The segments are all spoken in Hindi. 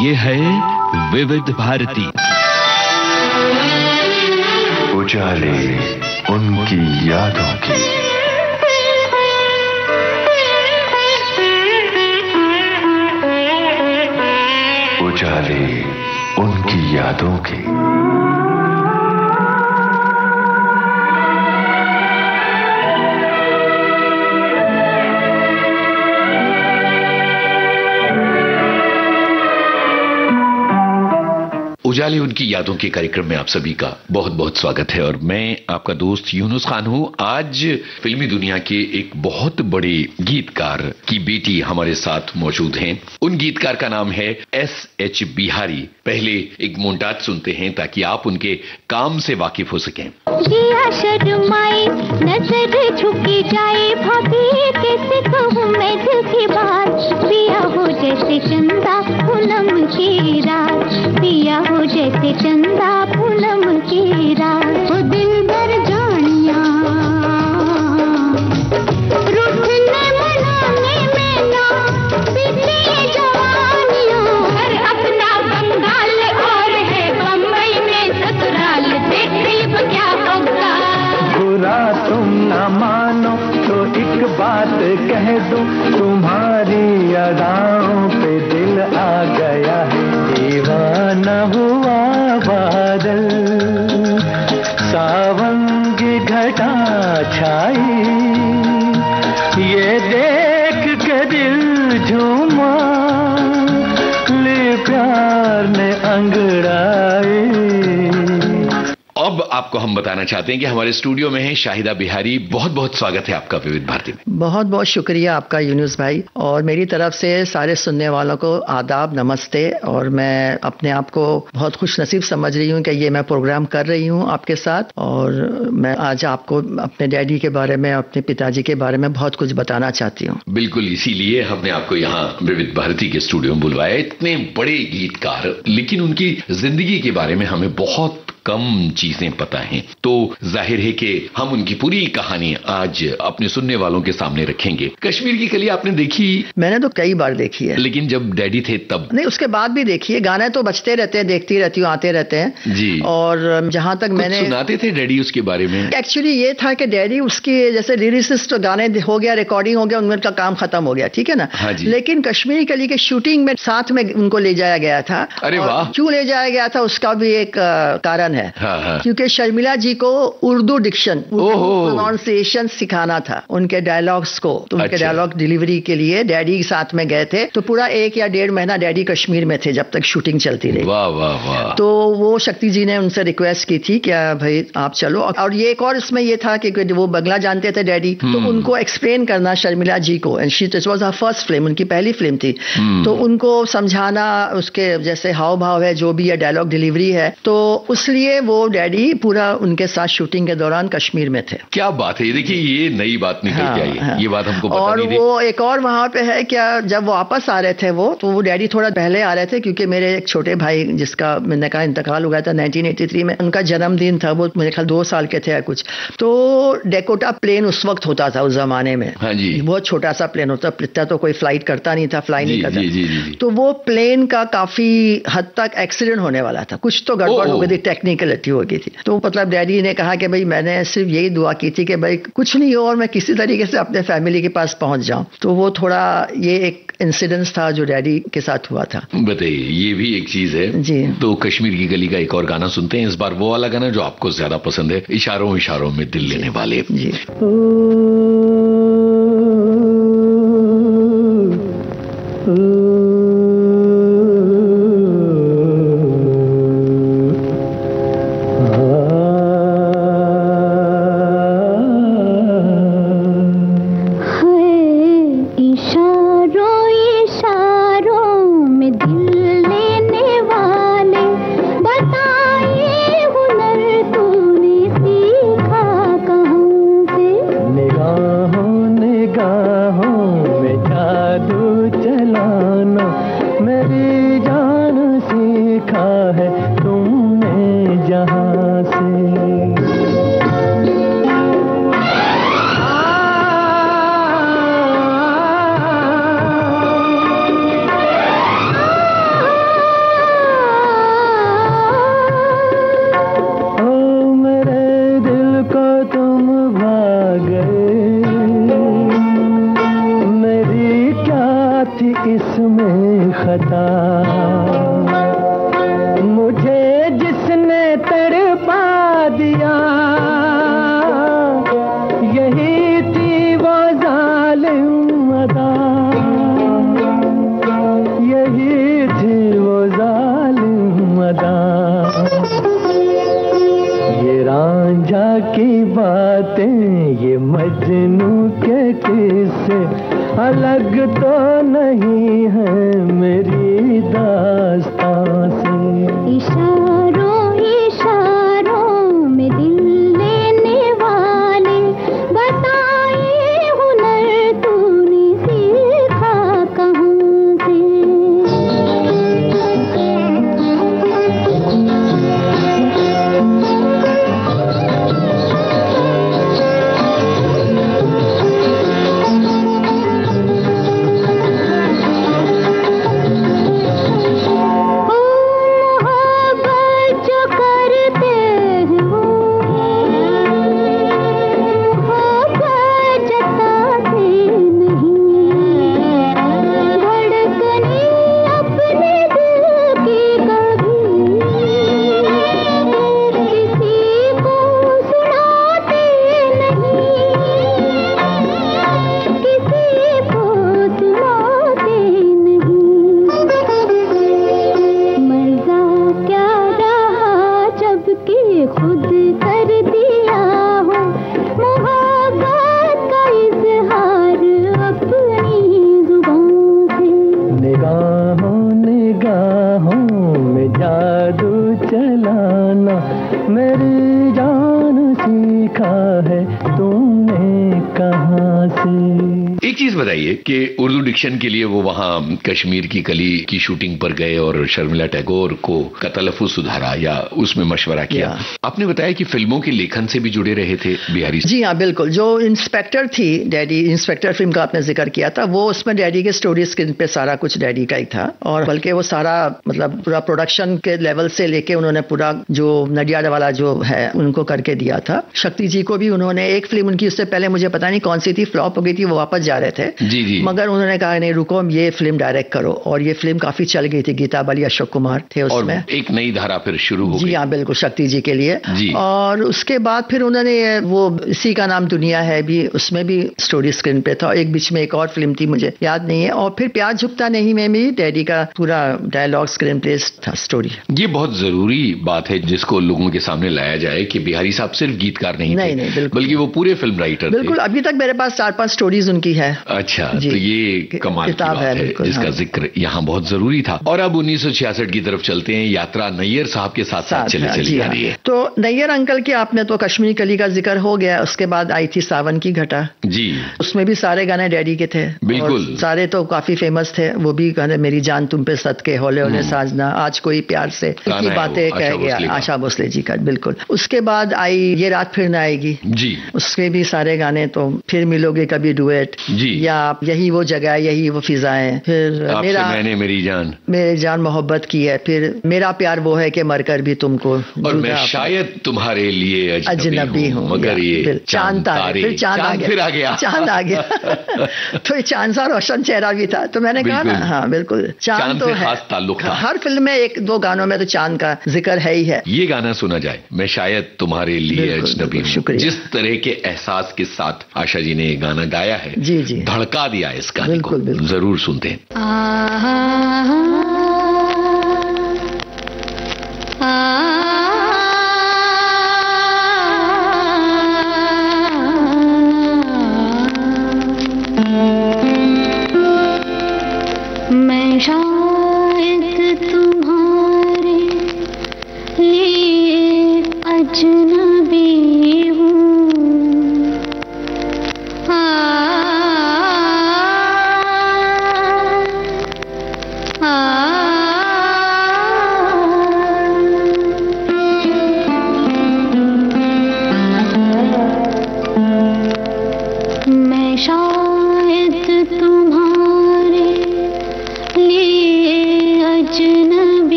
ये है विविध भारती। उजाले उनकी यादों की, उजाले उनकी यादों की। उजाले उनकी यादों के कार्यक्रम में आप सभी का बहुत बहुत स्वागत है और मैं आपका दोस्त यूनुस खान हूं। आज फिल्मी दुनिया के एक बहुत बड़े गीतकार की बेटी हमारे साथ मौजूद हैं। उन गीतकार का नाम है S.H. बिहारी। पहले एक मोन्टाज सुनते हैं ताकि आप उनके काम से वाकिफ हो सकें। शर्माए नजर झुकी जाए, भाभी कैसे कहूँ मैं दिल की बात, पिया हो जैसे चंदा पूनम की रात, पिया हो जैसे चंदा पूनम की रात। वो दिल भर जानिया रूठने मनाने में ना बीती जवानियां, हर अपना बंगाल और है बम्बई में ससुराल, देख क्या होगा। बुरा तुम न मानो तो एक बात कह दूं, तुम्हारी अदाओं पे दिल आ गया है, दीवाना हुआ बादल, सावन की घटा छाई, ये देख के दिल झूमा, ले प्यार ने अंगड़ाई। अब आपको हम बताना चाहते हैं कि हमारे स्टूडियो में है शाहिदा बिहारी। बहुत बहुत स्वागत है आपका विविध भारती में। बहुत बहुत शुक्रिया आपका यूनुस भाई, और मेरी तरफ से सारे सुनने वालों को आदाब, नमस्ते। और मैं अपने आप को बहुत खुश नसीब समझ रही हूँ कि ये मैं प्रोग्राम कर रही हूँ आपके साथ, और मैं आज आपको अपने डैडी के बारे में, अपने पिताजी के बारे में बहुत कुछ बताना चाहती हूँ। बिल्कुल, इसीलिए हमने आपको यहाँ विविध भारती के स्टूडियो में बुलवाया। इतने बड़े गीतकार, लेकिन उनकी जिंदगी के बारे में हमें बहुत कम चीजें पता हैं, तो जाहिर है कि हम उनकी पूरी कहानी आज अपने सुनने वालों के सामने रखेंगे। कश्मीर की कली आपने देखी? मैंने तो कई बार देखी है, लेकिन जब डैडी थे तब नहीं, उसके बाद भी देखी है। गाने तो बजते रहते हैं, देखती रहती हूँ, आते रहते हैं जी। और जहां तक मैंने सुनाते थे डैडी उसके बारे में? एक्चुअली ये था कि डैडी उसकी जैसे लिरिसिस्ट, गाने हो गया, रिकॉर्डिंग हो गया, उनका काम खत्म हो गया, ठीक है ना। हाँ जी। लेकिन कश्मीरी कली के शूटिंग में साथ में उनको ले जाया गया था। अरे वाह! क्यों ले जाया गया था उसका भी एक कारण है। हाँ। क्योंकि शर्मिला जी को उर्दू डिक्शन, प्रोनाउंसिएशन सिखाना था उनके डायलॉग्स को, तो उनके डायलॉग डिलीवरी के लिए डैडी के साथ में गए थे। तो पूरा 1 या 1.5 महीना डैडी कश्मीर में थे जब तक शूटिंग चलती रही। वाह वाह वाह। तो वो शक्ति जी ने उनसे रिक्वेस्ट की थी क्या भाई आप चलो। और ये एक और इसमें ये था कि वो बंगला जानते थे डैडी, तो उनको एक्सप्लेन करना शर्मिला जी को, and she it was her first film, उनकी पहली फिल्म थी, तो उनको समझाना, उसके जैसे हाव भाव है, जो भी है डायलॉग डिलीवरी है, तो उसलिए वो डैडी पूरा उनके साथ शूटिंग के दौरान कश्मीर में थे। क्या बात है, देखिए ये नई बात निकल के आई है। ये बात हमको पता और नहीं थी। वो एक और वहां पे है क्या, जब वापस आ रहे थे वो, तो वो डैडी थोड़ा पहले आ रहे थे, क्योंकि मेरे एक छोटे भाई जिसका मैंने कहा इंतकाल हो गया था 1983 में, उनका जन्मदिन था, वो मेरे ख्याल 2 साल के थे या कुछ। तो डेकोटा प्लेन उस वक्त होता था उस जमाने में। हाँ जी। बहुत छोटा सा प्लेन होता, इतना तो कोई फ्लाइट करता नहीं था, फ्लाई नहीं करता। जी। तो वो प्लेन का काफी हद तक एक्सीडेंट होने वाला था, कुछ तो गड़बड़ हो गई थी, टेक्निकलिटी हो गई थी। तो मतलब डैडी ने कहा कि भाई मैंने सिर्फ यही दुआ की थी कि भाई कुछ नहीं हो और मैं किसी तरीके से अपने फैमिली के पास पहुंच जाऊं। तो वो थोड़ा ये एक इंसिडेंस था जो डैडी के साथ हुआ था। बताइए, ये भी एक चीज है जी। तो कश्मीर की गली का एक और गाना सुनते हैं, इस बार वो वाला गाना जो आपको ज्यादा पसंद है, इशारों इशारों में दिल लेने वाले। जी। निगाहों में जादू चलाना इसमें खता, मुझे जिसने तड़पा दिया यही थी वो जालिम अदा, यही थी वो जालिम अदा। ये रांझा की बातें, ये मजनू के किस्से अलग तो नहीं है मेरी दास्तां से। इशारों इशारों में दिल लेने वाले बताए हुनर तूने सीखा कहाँ से। मेरी जान सीखा है तुमने कहाँ से। एक चीज बताइए कि उर्दू डिक्शन के लिए वो वहाँ कश्मीर की कली की शूटिंग पर गए और शर्मिला टैगोर को का तलफ़्फ़ुज़ सुधारा या उसमें मशवरा किया। आपने बताया कि फिल्मों के लेखन से भी जुड़े रहे थे बिहारी। जी हाँ, बिल्कुल। जो इंस्पेक्टर थी डैडी, इंस्पेक्टर फिल्म का आपने जिक्र किया था, वो उसमें डैडी के स्टोरी स्क्रीन पे सारा कुछ डैडी का ही था, और बल्कि वो सारा मतलब पूरा प्रोडक्शन के लेवल से लेके उन्होंने पूरा जो नडियाड वाला जो है उनको करके दिया था। शक्ति जी को भी उन्होंने एक फिल्म उनकी उससे पहले मुझे पता नहीं कौन सी थी, फ्लॉप हो गई थी, वो वापस जा रहे थे। जी जी। मगर उन्होंने कहा नहीं रुको, ये फिल्म डायरेक्ट करो, और ये फिल्म काफी चल गई थी। गीता बाली, अशोक कुमार थे उसमें, और एक नई धारा फिर शुरू हो गई। जी हाँ, बिल्कुल, शक्ति जी के लिए जी। और उसके बाद फिर उन्होंने वो इसी का नाम दुनिया है भी, उसमें भी स्टोरी स्क्रीन पे था। एक बीच में एक और फिल्म थी, मुझे याद नहीं है। और फिर प्यार झुकता नहीं में भी डैडी का पूरा डायलॉग स्क्रीन प्ले था, स्टोरी। ये बहुत जरूरी बात है जिसको लोगों के सामने लाया जाए कि बिहारी साहब सिर्फ गीतकार नहीं थे, बल्कि वो पूरे फिल्म राइटर थे। बिल्कुल, अभी तक मेरे पास 4-5 स्टोरीज उनकी है। अच्छा, तो ये कमाल की बात है जिसका हाँ। जिक्र यहाँ बहुत जरूरी था। और अब 1966 की तरफ चलते हैं। यात्रा नैयर साहब के साथ साथ चली जा रही है। तो नैयर अंकल के आपने तो कश्मीरी कली का जिक्र हो गया। उसके बाद आई थी सावन की घटा जी, उसमें भी सारे गाने डैडी के थे। बिल्कुल, सारे तो काफी फेमस थे। वो भी गाने मेरी जान तुम पे सदके, होले होले साजना, आज कोई प्यार से की बातें कह गया, आशा भोसले जी का। बिल्कुल। उसके बाद आई ये रात फिर न आएगी जी, उसके भी सारे गाने, तो फिर मिलोगे कभी डुएट जी, या यही वो जगह, यही वो फिजाएं, फिर मेरा मैंने मेरी जान मोहब्बत की है, फिर मेरा प्यार वो है कि मरकर भी तुमको, और मैं शायद तुम्हारे लिए अजनबी हूँ, मगर ये चांद तारे, फिर चांद आ गया, चांद आ गया। तो ये चांद सा रोशन चेहरा भी था। तो मैंने कहा ना, हाँ बिल्कुल, चांद तो है, खास ताल्लुक था। हर फिल्म में 1-2 गानों में तो चांद का जिक्र है ही है। ये गाना सुना जाए, मैं शायद तुम्हारे लिए अजनबी हूँ। जिस तरह के एहसास के साथ आशा जी ने ये गाना गाया है, जी जी, धड़का दिया इस गाने को। जरूर सुनते हैं। मैं शायद तुम्हारे लिए अजनबी हूँ। मैं शायद तुम्हारे लिए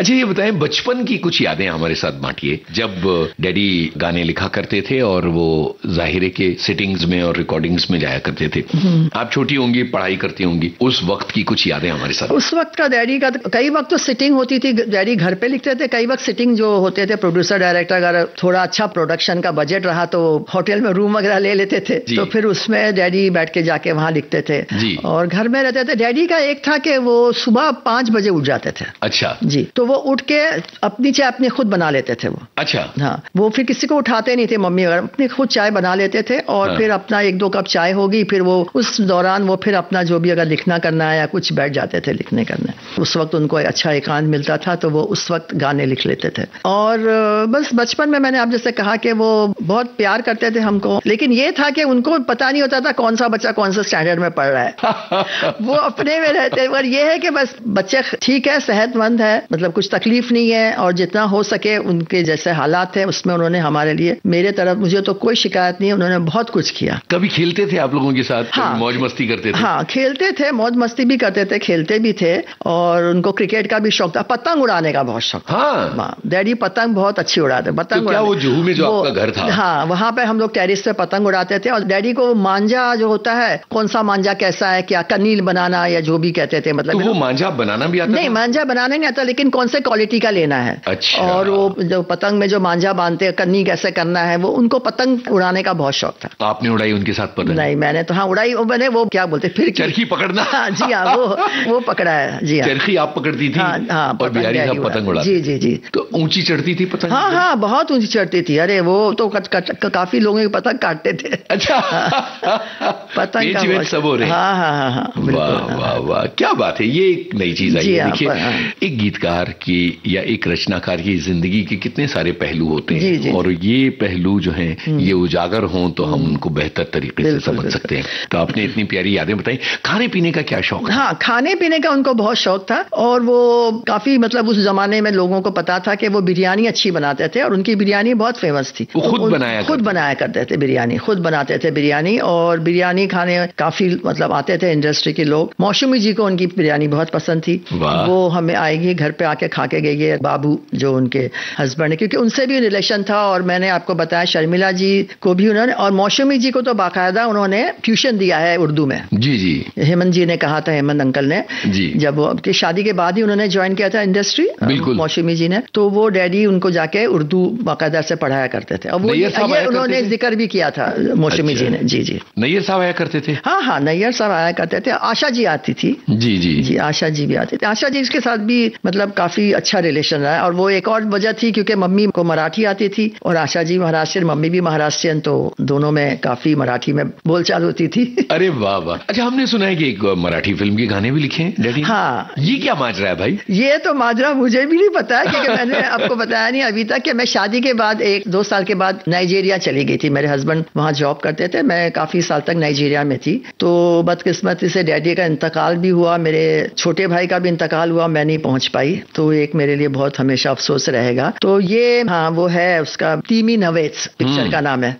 अच्छा ये बताएं, बचपन की कुछ यादें हमारे साथ बांटिए। जब डैडी गाने लिखा करते थे और वो जाहिर के सिटिंग्स में और रिकॉर्डिंग्स में जाया करते थे, आप छोटी होंगी, पढ़ाई करती होंगी, उस वक्त की कुछ यादें हमारे साथ। उस वक्त का डैडी का कई वक्त तो सिटिंग होती थी, डैडी घर पे लिखते थे, कई वक्त सिटिंग जो होते थे प्रोड्यूसर डायरेक्टर, अगर थोड़ा अच्छा प्रोडक्शन का बजट रहा तो होटल में रूम वगैरह ले लेते थे, तो फिर उसमें डैडी बैठ के जाके वहां लिखते थे और घर में रहते थे। डैडी का एक था कि वो सुबह 5 बजे उठ जाते थे। अच्छा जी, तो वो उठ के अपनी चाय अपने खुद बना लेते थे वो। अच्छा हाँ, वो फिर किसी को उठाते नहीं थे, मम्मी वगैरह अपने खुद चाय बना लेते थे और फिर अपना 1-2 कप चाय होगी, फिर वो उस दौरान वो फिर अपना जो भी अगर लिखना करना है या कुछ बैठ जाते थे लिखने करने। उस वक्त उनको अच्छा एकांत मिलता था तो वो उस वक्त गाने लिख लेते थे। और बस बचपन में मैंने आप जैसे कहा कि वो बहुत प्यार करते थे हमको, लेकिन ये था कि उनको पता नहीं होता था कौन सा बच्चा कौन सा स्टैंडर्ड में पढ़ रहा है। वो अपने में रहते, पर ये है कि बस बच्चे ठीक है, सेहतमंद है, मतलब कुछ तकलीफ नहीं है और जितना हो सके उनके जैसे हालात है उसमें उन्होंने हमारे लिए, मेरे तरफ मुझे तो कोई शिकायत नहीं है, उन्होंने बहुत कुछ किया। कभी खेलते थे आप लोगों के साथ? हाँ, मौज मस्ती करते थे? हाँ, खेलते थे, मौज मस्ती भी करते थे, खेलते भी थे और उनको क्रिकेट का भी शौक था, पतंग उड़ाने का बहुत शौक। हाँ, डैडी पतंग बहुत अच्छी उड़ाते। पतंग तो क्या वो जुहू में जो आपका घर था? हाँ, वहां पे हम लोग टेरिस पे पतंग उड़ाते थे और डैडी को मांझा जो होता है, कौन सा मांझा कैसा है, क्या कनील बनाना या जो भी कहते थे, मतलब तो वो मांझा बनाना भी आता? नहीं, मांझा बनाना नहीं आता, लेकिन कौन से क्वालिटी का लेना है। अच्छा। और वो जो पतंग में जो मांझा बांधते हैं, कन्नी कैसे करना है, वो उनको पतंग उड़ाने का बहुत शौक था। आपने उड़ाई उनके साथ पतंग? नहीं, मैंने तो हाँ उड़ाई, मैंने वो क्या बोलते फिर चरखी पकड़ना? हाँ जी हाँ, वो पकड़ा है जी हाँ। चरखी आप पकड़ती थी? हाँ, और बिहारी साहब पतंग उड़ाते? जी जी जी। तो ऊंची चढ़ती थी पतंग? हाँ हाँ, बहुत ऊंची चढ़ती थी। अरे वो तो काफी लोगों की पतंग काटते थे। अच्छा। पतंग का सब हो रहे? हाँ हाँ हाँ, वाह वाह वाह, क्या बात है, ये एक नई चीज आई है। देखिए, एक गीतकार की या एक रचनाकार की जिंदगी के कितने सारे पहलू होते हैं और ये पहलू जो हैं ये उजागर हों तो हम उनको बेहतर तरीके से समझ सकते हैं। तो आपने इतनी प्यारी यादें बताई। खाने पीने का क्या शौक? हाँ, खाने पीने का उनको बहुत शौक था और वो काफी, मतलब उस जमाने में लोगों को पता था कि वो बिरयानी अच्छी बनाते थे और उनकी बिरयानी बहुत फेमस थी। वो खुद बनाया करते थे बिरयानी, खुद बनाते थे बिरयानी और बिरयानी खाने काफी मतलब आते थे इंडस्ट्री के लोग। मौसमी जी को उनकी बिरयानी बहुत पसंद थी। वो हमें आएगी घर पे आके खा के गई है, बाबू जो उनके हस्बैंड है, क्योंकि उनसे भी रिलेशन था। और मैंने आपको बताया शर्मिला जी को भी उन्होंने, और मौसमी जी को तो बाकायदा उन्होंने ट्यूशन दिया है उर्दू में। जी जी, हेमंत जी ने कहा था, हेमंत अंकल ने जी, जब वो अपनी शादी के बाद ही उन्होंने ज्वाइन किया था इंडस्ट्री, मौसमी जी ने, तो वो डैडी उनको जाके उर्दू बाकायदा से पढ़ाया करते थे। और वो ये उन्होंने जिक्र भी किया था मौसमी जी ने। जी जी, नैयर साहब आया करते थे? हाँ हाँ, नैयर साहब आया करते थे। आशा जी आती थी। जी जी जी, आशा जी भी आती थी। आशा जी के साथ भी मतलब काफी अच्छा रिलेशन रहा। और वो एक और वजह थी क्योंकि मम्मी को मराठी आती थी और आशा जी महाराष्ट्रियन, मम्मी भी महाराष्ट्रियन, तो दोनों में काफी मराठी में बोलचाल होती थी। अरे वाह वाह। अच्छा, हमने सुना है कि एक मराठी फिल्म के गाने भी लिखे हैं डैडी? हाँ। ये क्या माजरा है भाई? ये तो माजरा मुझे भी नहीं पता है क्योंकि मैंने आपको बताया नहीं अभी तक कि मैं शादी के बाद 1-2 साल के बाद नाइजीरिया चली गई थी। मेरे हस्बैंड वहां जॉब करते थे, मैं काफी साल तक नाइजीरिया में थी। तो बदकिस्मती से डैडी का इंतकाल भी हुआ, मेरे छोटे भाई का भी इंतकाल हुआ, मैं नहीं पहुंच पाई। तो एक मेरे लिए बहुत हमेशा अफसोस रहेगा। तो ये हाँ वो है, उसका तीमी नवेट्स पिक्चर का नाम है।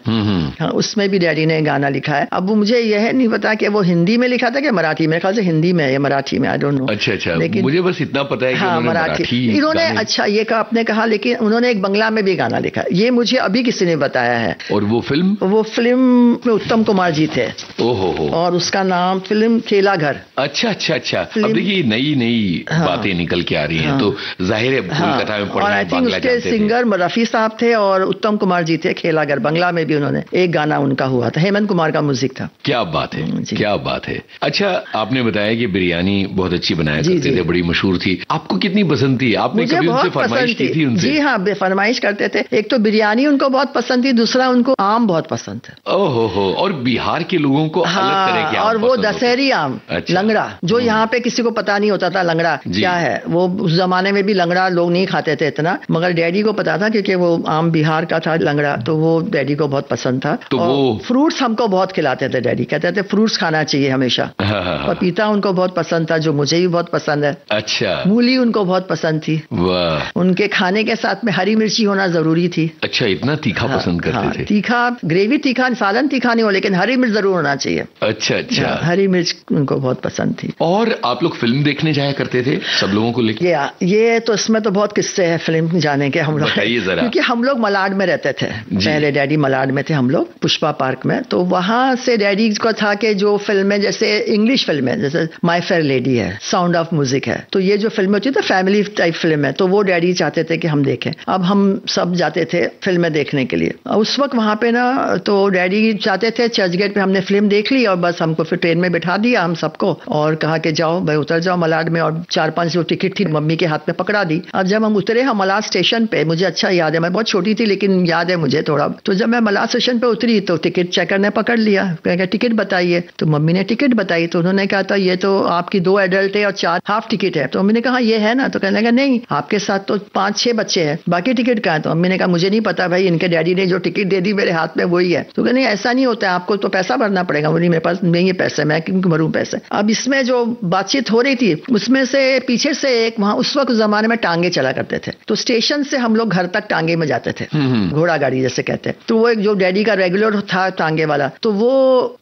हाँ, उसमें भी डैडी ने गाना लिखा है। अब मुझे यह नहीं पता कि वो हिंदी में लिखा था कि मराठी में, ख्याल से हिंदी में या मराठी में, आई डोंट नो। अच्छा अच्छा, लेकिन मुझे बस इतना पता है कि हाँ, मराठी इन्होंने, अच्छा ये का आपने कहा, लेकिन उन्होंने एक बंगला में भी गाना लिखा, ये मुझे अभी किसी ने बताया है। और वो फिल्म में उत्तम कुमार जी थे। ओहो। और उसका नाम फिल्म खेला घर। अच्छा अच्छा अच्छा। अब देखिए नई बातें निकल के आ रही हैं, तो जाहिर है कोलकाता में पढ़ना, और आई थिंक उसके सिंगर रफी साहब थे और उत्तम कुमार जी थे। खेला घर बंगला में भी उन्होंने एक गाना उनका हुआ था, हेमंत कुमार का म्यूजिक था। क्या बात है, क्या बात है। अच्छा, आपने बताया कि बिरयानी बहुत अच्छी बनाया करते थे, बड़ी मशहूर थी। आपको कितनी पसंद थी? आपने कभी उनसे फरमाइश की थी उनसे? जी हाँ, फरमाइश करते थे। एक तो बिरयानी उनको बहुत पसंद थी, दूसरा उनको आम बहुत पसंद है। ओहो हो, और बिहार के लोगों को अलग तरह के आम, और वो दशहरी आम। अच्छा। लंगड़ा, जो यहाँ पे किसी को पता नहीं होता था लंगड़ा क्या है। वो उस जमाने में भी लंगड़ा लोग नहीं खाते थे इतना, मगर डैडी को पता था क्योंकि वो आम बिहार का था लंगड़ा, तो वो डैडी को बहुत पसंद था। तो वो फ्रूट्स हमको बहुत खिलाते थे डैडी, कहते थे फ्रूट्स खाना चाहिए हमेशा। पपीता उनको बहुत पसंद था, जो मुझे भी बहुत पसंद है। अच्छा। मूली उनको बहुत पसंद थी। वाह। उनके खाने के साथ में हरी मिर्ची होना जरूरी थी। अच्छा, इतना तीखा पसंद करते थे? तीखा, ग्रेवी तीखा, सालन तीखा नहीं हो, लेकिन हरी मिर्च जरूर होना चाहिए। अच्छा अच्छा, हरी मिर्च उनको बहुत पसंद थी। और आप लोग फिल्म देखने जाया करते थे सब लोगों को लेकर? ये तो इसमें तो बहुत किस्से हैं फिल्म जाने के हम लोग, बताइए जरा। क्योंकि हम लोग मलाड में रहते थे पहले, डैडी मलाड में थे हम लोग, पुष्पा पार्क में। तो वहां से डैडी को था कि जो फिल्में जैसे इंग्लिश फिल्में जैसे माय फेयर लेडी है, साउंड ऑफ म्यूजिक है, तो ये जो फिल्में होती है फैमिली टाइप फिल्म है, तो वो डैडी चाहते थे कि हम देखें। अब हम सब जाते थे फिल्में देखने के लिए। उस वक्त वहां पे ना तो डैडी चाहते थे, चर्च गेट पे हमने फिल्म देख ली और बस हमको फिर ट्रेन में बिठा दिया हम सबको और कहा कि जाओ भाई उतर जाओ मलाड में, और 4-5 जो टिकट थी मम्मी के हाथ में पकड़ा दी। अब जब हम उतरे हम मलाड स्टेशन पे, मुझे अच्छा याद है, मैं बहुत छोटी थी लेकिन याद है मुझे थोड़ा, तो जब मैं मलाड स्टेशन पे उतरी तो टिकट चेकर ने पकड़ लिया, कहा टिकट बताइए। तो मम्मी ने टिकट बताई तो उन्होंने कहा था ये तो आपकी 2 एडल्ट है और 4 हाफ टिकट है। तो मम्मी ने कहा ये है ना, तो कहने लगा नहीं आपके साथ तो 5-6 बच्चे हैं, बाकी टिकट कहाँ है? तो मम्मी ने कहा मुझे नहीं पता भाई, इनके डैडी ने जो टिकट दे दी मेरे हाथ में वही है। तो कहने ऐसा नहीं होता है, आपको तो पैसा भरना पड़ेगा। बोली मेरे पास नहीं है पैसे, मैं क्यों भरूं पैसे। अब इसमें जो बातचीत हो रही थी उसमें से पीछे से एक, वहां उस वक्त जमाने में टांगे चला करते थे, तो स्टेशन से हम लोग घर तक टांगे में जाते थे, घोड़ा गाड़ी जैसे कहते हैं। तो वो एक जो डैडी का रेगुलर था टांगे वाला, तो वो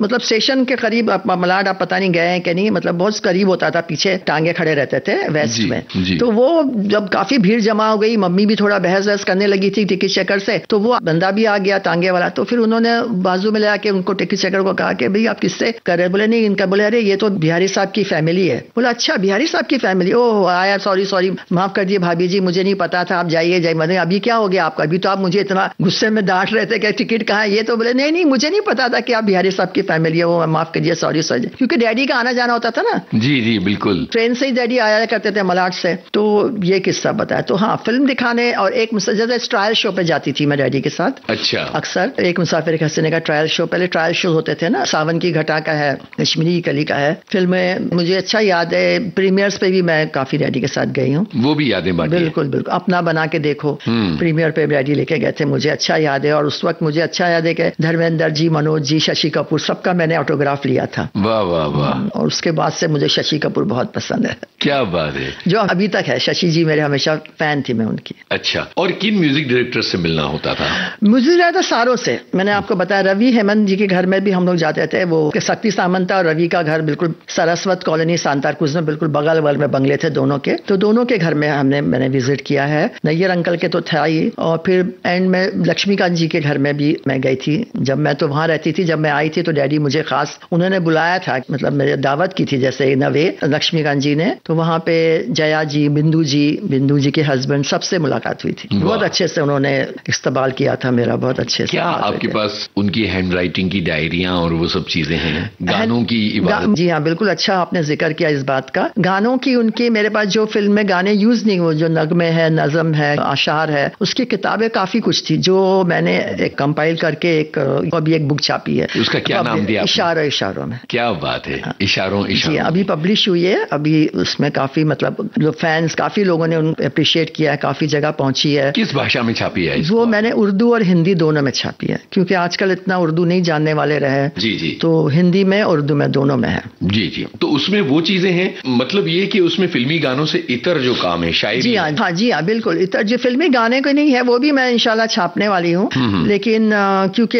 मतलब स्टेशन के करीब, मलाड आप पता नहीं गए हैं कि नहीं, मतलब बहुत करीब होता था, पीछे टांगे खड़े रहते थे वेस्ट में। तो वो जब काफी भीड़ जमा हो गई, मम्मी भी थोड़ा बहस वहस करने लगी थी टिकट चेकर से, तो वो बंदा भी आ गया टांगे वाला। तो फिर उन्होंने बाजू में ले आके उनको टिकट चेकर को कहा कि भाई आप किससे कर रहे? बोले नहीं इनका। बोले अरे ये तो बिहारी साहब की फैमिली है। बोला अच्छा बिहारी साहब की फैमिली, ओह आया सॉरी माफ कर दिए भाभी जी, मुझे नहीं पता था, आप जाइए। मतलब अभी क्या हो गया आपका, अभी तो आप मुझे इतना गुस्से में डांट रहे थे कि टिकट कहाँ है ये, तो बोले नहीं मुझे नहीं पता था कि आप बिहारी साहब की फैमिली है, वो माफ करिए सॉरी, क्योंकि डैडी का आना जाना होता था ना। जी बिल्कुल, ट्रेन से ही डैडी आया करते थे मलाड से। तो ये किस्सा बताया। तो हाँ फिल्म दिखाने, और एक जैसे ट्रायल शो पे जाती थी मैं डैडी के साथ। अच्छा। अक्सर एक मुसाफिर हसीने का ट्रायल शो, पहले ट्रायल शो होते थे ना, सावन की घटा का है, कश्मीरी की कली का है, फिल्में मुझे अच्छा याद है। प्रीमियर्स पे भी मैं काफी डैडी के साथ गई हूँ, वो भी यादें बाकी। बिल्कुल अपना बना के देखो, प्रीमियर पे डैडी लेके गए थे, मुझे अच्छा याद है। और उस वक्त मुझे अच्छा याद है कि धर्मेंद्र जी, मनोज जी, शशि कपूर, सबका मैंने ऑटोग्राफ लिया था। वाह वाह वाह। और उसके बाद से मुझे शशि कपूर बहुत पसंद है। क्या बात है, जो अभी तक है। शशि जी मेरे हमेशा फैन थी मैं उनकी। अच्छा, और किन म्यूजिक डायरेक्टर से मिलना होता था? म्यूजिक डायरेक्टर सारों से, मैंने आपको बताया रवि हेमंत जी के घर में भी हम लोग जाते थे। वो शक्ति सामंत और रवि का घर बिल्कुल सरस्वत कॉलोनी सांताक्रूज में बिल्कुल बगल बगल में बंगले थे दोनों के, तो दोनों के घर में मैंने विजिट किया है। नैयर अंकल के तो था ही, और फिर एंड में लक्ष्मीकांत जी के घर में भी मैं गई थी। जब मैं तो वहां रहती थी, जब मैं आई थी तो डैडी मुझे खास उन्होंने बुलाया था, मतलब मेरे दावत की थी जैसे नवे लक्ष्मीकांत जी ने। तो वहां पे जया जी, बिंदु जी के हस्बैंड, सबसे मुलाकात हुई थी। बहुत अच्छे से उन्होंने इस्तकबाल किया था मेरा, बहुत अच्छे से। क्या आपके पास उनकी हैंड राइटिंग की डायरियां और वो सब चीजें हैं, गानों की इबादत? जी हाँ बिल्कुल, अच्छा आपने जिक्र किया इस बात का। गानों की उनके मेरे पास जो फिल्म में गाने यूज नहीं हुए, जो नगमे है, नज़म है, आशार है, उसकी किताबें काफी कुछ थी जो मैंने एक कंपाइल करके अभी एक बुक छापी है। उसका क्या नाम दिया? इशारों में। क्या बात है, इशारों जी अभी पब्लिश हुई है। अभी उसमें काफी मतलब जो फैंस, काफी लोगों ने अप्रिशिएट किया है, काफी जगह पहुंची है। किस भाषा में छापी है? वो मैंने उर्दू और हिंदी दोनों में छापी है, क्योंकि आजकल इतना उर्दू नहीं जानने वाले रहे। जी तो हिंदी में उर्दू में दोनों में है। जी तो उसमें वो चीजें हैं, मतलब ये कि उसमें फिल्मी गानों से इतर जो काम है, शायरी। जी हाँ बिल्कुल, इतर जो फिल्मी गाने को नहीं है वो भी मैं इंशाल्लाह छापने वाली हूँ। लेकिन क्योंकि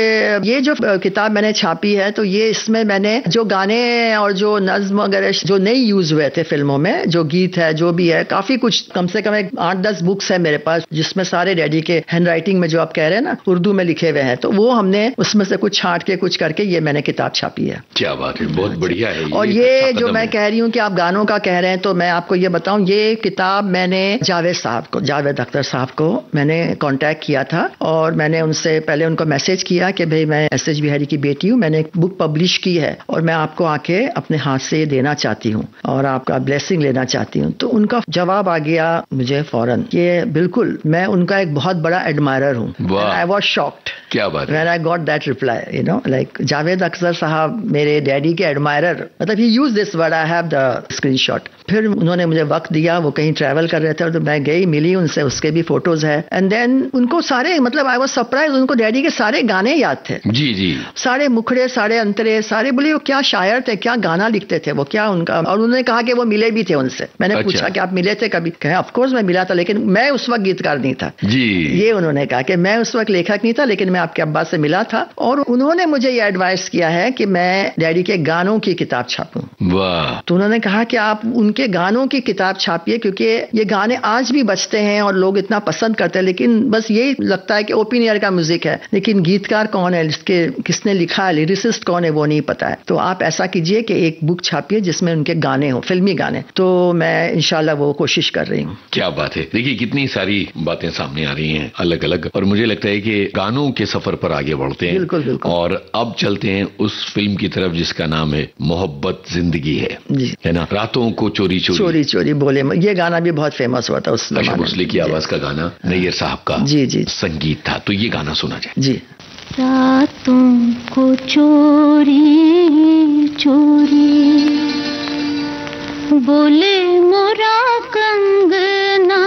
ये जो किताब मैंने छापी है, तो ये इसमें मैंने जो गाने और जो नज्म वगैरह जो नहीं यूज हुए थे फिल्मों में, जो गीत है, जो भी है, काफी कुछ, कम से कम 8-10 बुक्स है मेरे पास, जिसमें सारे डैडी के हैंड राइटिंग में जो आप कह रहे हैं ना, उर्दू में लिखे हुए हैं। तो वो हमने उसमें से कुछ छांट के कुछ करके ये मैंने किताब छापी है। क्या बात है, बहुत बढ़िया है। और ये जो मैं कह रही हूँ कि आप गानों का कह रहे हैं, तो मैं आपको ये बताऊं, ये किताब मैंने जावेद अख्तर साहब को मैंने कांटेक्ट किया था, और मैंने उनसे पहले उनको मैसेज किया कि भाई मैं एस.एच. बिहारी की बेटी हूँ, मैंने एक बुक पब्लिश की है और मैं आपको आके अपने हाथ से देना चाहती हूँ और आपका ब्लेसिंग लेना चाहती हूँ। तो उनका जवाब आ गया मुझे फौरन, ये बिल्कुल, मैं उनका एक बहुत बड़ा एडमायरर हूँ। I was shocked. क्या बात है। When I got that reply, you know, like Javed Akhtar साहब मेरे डैडी के एडमायरर, मतलब he used this word, I have the screenshot। फिर उन्होंने मुझे वक्त दिया, वो कहीं ट्रैवल कर रहे थे, तो मैं गई, मिली उनसे, उसके भी फोटोज है। एंड देन उनको सारे, मतलब आई वाज सरप्राइज, उनको डैडी के सारे गाने याद थे। जी सारे मुखड़े, सारे अंतरे, सारे, बोले वो क्या शायर थे, क्या गाना लिखते थे वो, क्या उनका। और उन्होंने कहा कि वो मिले भी थे उनसे। मैंने पूछा कि आप मिले थे कभी? कहे ऑफ कोर्स मैं मिला था, लेकिन मैं उस वक्त गीतकार नहीं था। जी ये उन्होंने कहा कि मैं उस वक्त लेखक नहीं था, लेकिन मैं आपके अब्बा से मिला था, और उन्होंने मुझे ये एडवाइस किया है कि मैं डैडी के गानों की किताब छापूं। वाह। तो उन्होंने कहा कि आप उनके गानों की किताब छापिए, क्योंकि ये गाने आज भी बजते हैं और लोग इतना पसंद करते हैं, लेकिन बस ये लगता है कि ओपी नैयर का म्यूजिक है, लेकिन गीतकार कौन है, इसके किसने लिखा है, लिरिसिस्ट कौन है, वो नहीं पता है। तो आप ऐसा कीजिए कि एक बुक छापिए जिसमें उनके गाने हो, फिल्मी गाने। तो मैं इंशाल्लाह वो कोशिश कर रही हूँ। क्या बात है। देखिए कितनी सारी बातें सामने आ रही हैं अलग अलग, और मुझे लगता है कि गानों के सफर पर आगे बढ़ते हैं। बिल्कुल बिल्कुल। और अब चलते हैं उस फिल्म की तरफ जिसका नाम है मोहब्बत जिंदगी है ना, रातों को चोरी चोरी चोरी चोरी बोले, ये गाना भी बहुत फेमस हुआ था उस आशा भोसले की आवाज का गाना, नैयर साहब का जी संगीत था। तो ये गाना सुना जाए जी। रातों को चोरी चोरी बोले मोरा कंगना,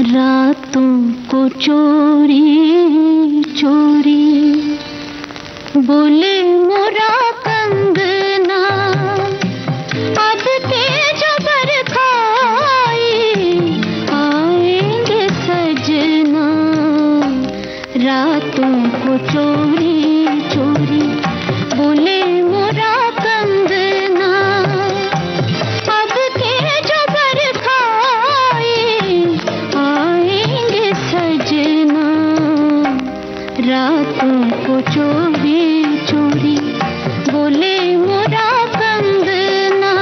रातों को चोरी चोरी बोले मोरा कंगना, अब तेज बरखाई आएंगे सजना, रातों को चोरी चोरी बोले मोरा कंगना, अब तेज बरखाई आएंगे सजना, रातों को चोरी चोरी बोले मोरा कंगना।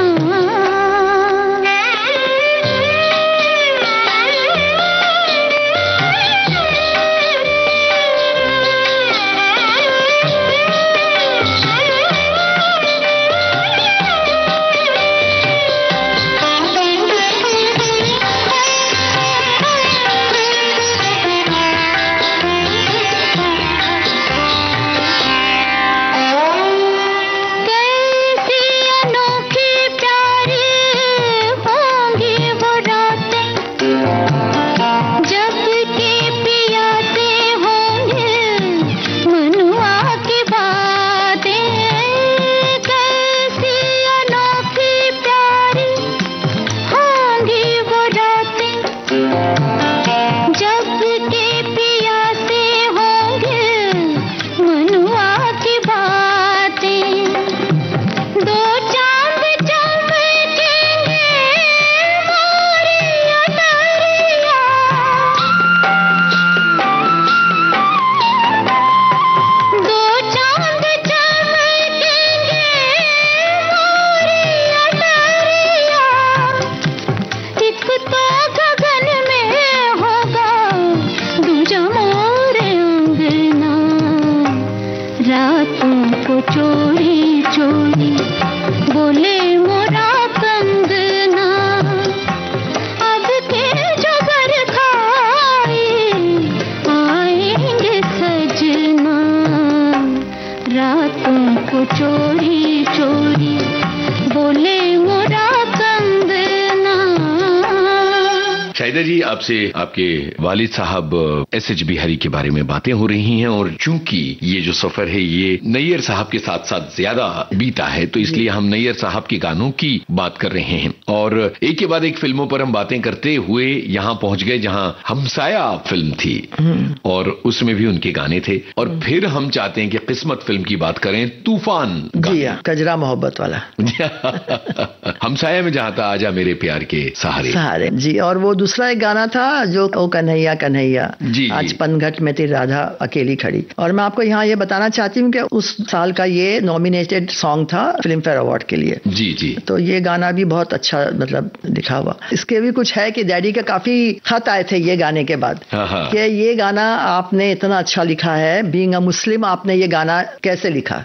शाहिदा जी, आपसे आपके वालिद साहब एसएच बिहारी के बारे में बातें हो रही हैं, और चूंकि ये जो सफर है ये नैयर साहब के साथ साथ ज्यादा बीता है, तो इसलिए हम नैयर साहब के गानों की बात कर रहे हैं। और एक के बाद एक फिल्मों पर हम बातें करते हुए यहाँ पहुंच गए जहाँ हमसाया फिल्म थी और उसमें भी उनके गाने थे। और फिर हम चाहते हैं कि किस्मत फिल्म की बात करें, तूफान जी हाँ, कजरा मोहब्बत वाला हमसाया में जहाँ था आजा मेरे प्यार के सहारे जी। और वो दूसरा एक गाना था जो ओ कन्हैया कन्हैया जी, आज पनघट में तेरी राधा अकेली खड़ी। और मैं आपको यहाँ ये बताना चाहती हूँ कि उस साल का ये नॉमिनेटेड सॉन्ग था फिल्म फेयर अवार्ड के लिए। जी जी। तो ये गाना भी बहुत अच्छा मतलब लिखा हुआ। इसके भी कुछ है कि डैडी के काफी खत आए थे ये गाने के बाद कि ये गाना आपने इतना अच्छा लिखा है, बीइंग अ मुस्लिम आपने ये गाना कैसे लिखा।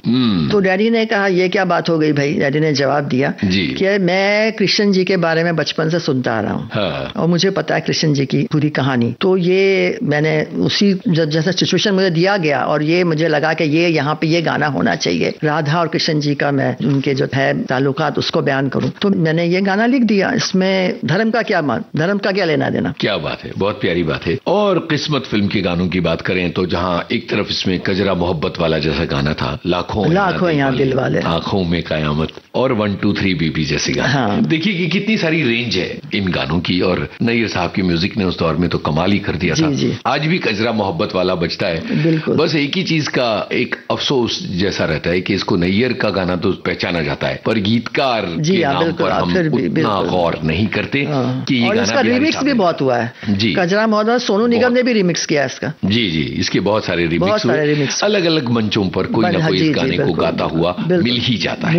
तो डैडी ने कहा ये क्या बात हो गई भाई। डैडी ने जवाब दिया कि मैं कृष्ण जी के बारे में बचपन से सुनता आ रहा हूँ और मुझे पता है कृष्ण जी की पूरी कहानी। तो ये मैंने उसी जैसा सिचुएशन मुझे दिया गया और ये मुझे लगा कि ये यहाँ पे ये गाना होना चाहिए, राधा और कृष्ण जी का मैं उनके जो है ताल्लुकात उसको बयान करूं। तो मैंने ये गाना लिख दिया। इसमें धर्म का क्या लेना देना। क्या बात है, बहुत प्यारी बात है। और किस्मत फिल्म के गानों की बात करें तो जहाँ एक तरफ इसमें कजरा मोहब्बत वाला जैसा गाना था, लाखों यहाँ दिल वाले, आंखों में कयामत और 1 2 3 बीबी जैसे गाने। देखिए कि कितनी सारी रेंज है इन गानों की। और नैयर नैयर साहब की म्यूजिक ने उस दौर में तो कमाल ही कर दिया था। आज भी कजरा मोहब्बत वाला बजता है। बिल्कुल। बस एक ही चीज का एक अफसोस जैसा रहता है कि इसको नैयर का गाना तो पहचाना जाता है, पर गीतकार के नाम पर हम उतना गौर नहीं करते कि ये गाना इसका रिमिक्स भी बहुत हुआ है जी। कजरा मोहब्बत सोनू निगम ने भी रिमिक्स किया इसका। जी जी, इसके बहुत सारे रिमिक्स हुए, अलग अलग मंचों पर कोई ना कोई इस गाने को गाता हुआ मिल ही जाता है।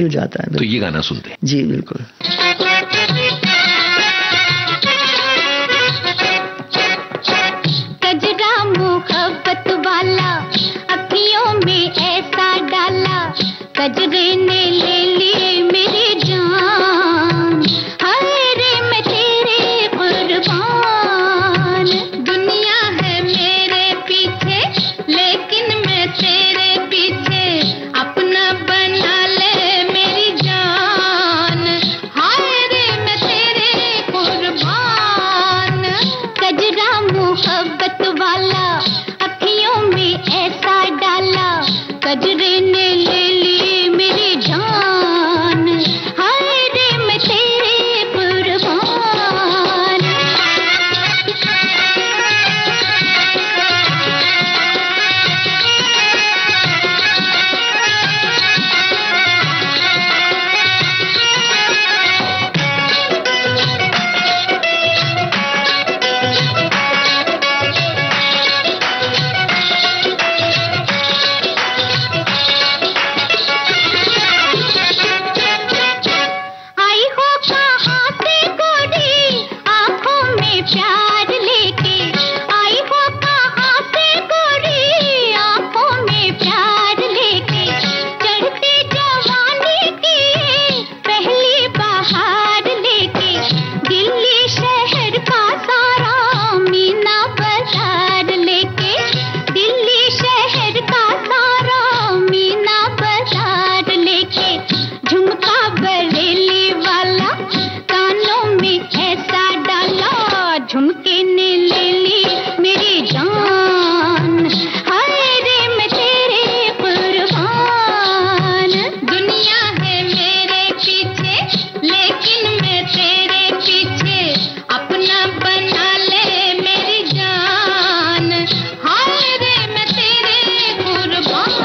तो ये गाना सुनते हैं। जी बिल्कुल। कजरा मोहब्बत वाला अखियों में ऐसा डाला, कजरे ने ले ली मेरी जान, हाय रे मैं तेरे कुर्बान। दुनिया है मेरे पीछे लेकिन मैं तेरे पीछे, अपना बना ले मेरी जान, हाय रे मैं तेरे कुर्बान। कजरा मोहब्बत वाला अखियों में ऐसा डाला, कजरे ने ले ली मेरी जान, हाय रे मैं तेरे कुर्बान। आई हो कहाँ से गोरी आँखों में प्यार लेके, आई हो कहाँ से गोरी आँखों में प्यार लेके, चढ़ती जवानी की पहली बहार लेके, दिल्ली शहर का सारा मीना बाजार लेके, दिल्ली शहर का सारा मीना बाजार लेके, झुमका बरेली वाला कानों में ऐसा डाला, झुमके ने ले ली मेरी जान, हाय रे मैं तेरे कुर्बान। दुनिया है मेरे पीछे लेकिन मैं तेरे पीछे, अपना बना ले मेरी जान, हाय रे मैं तेरे कुर्बान।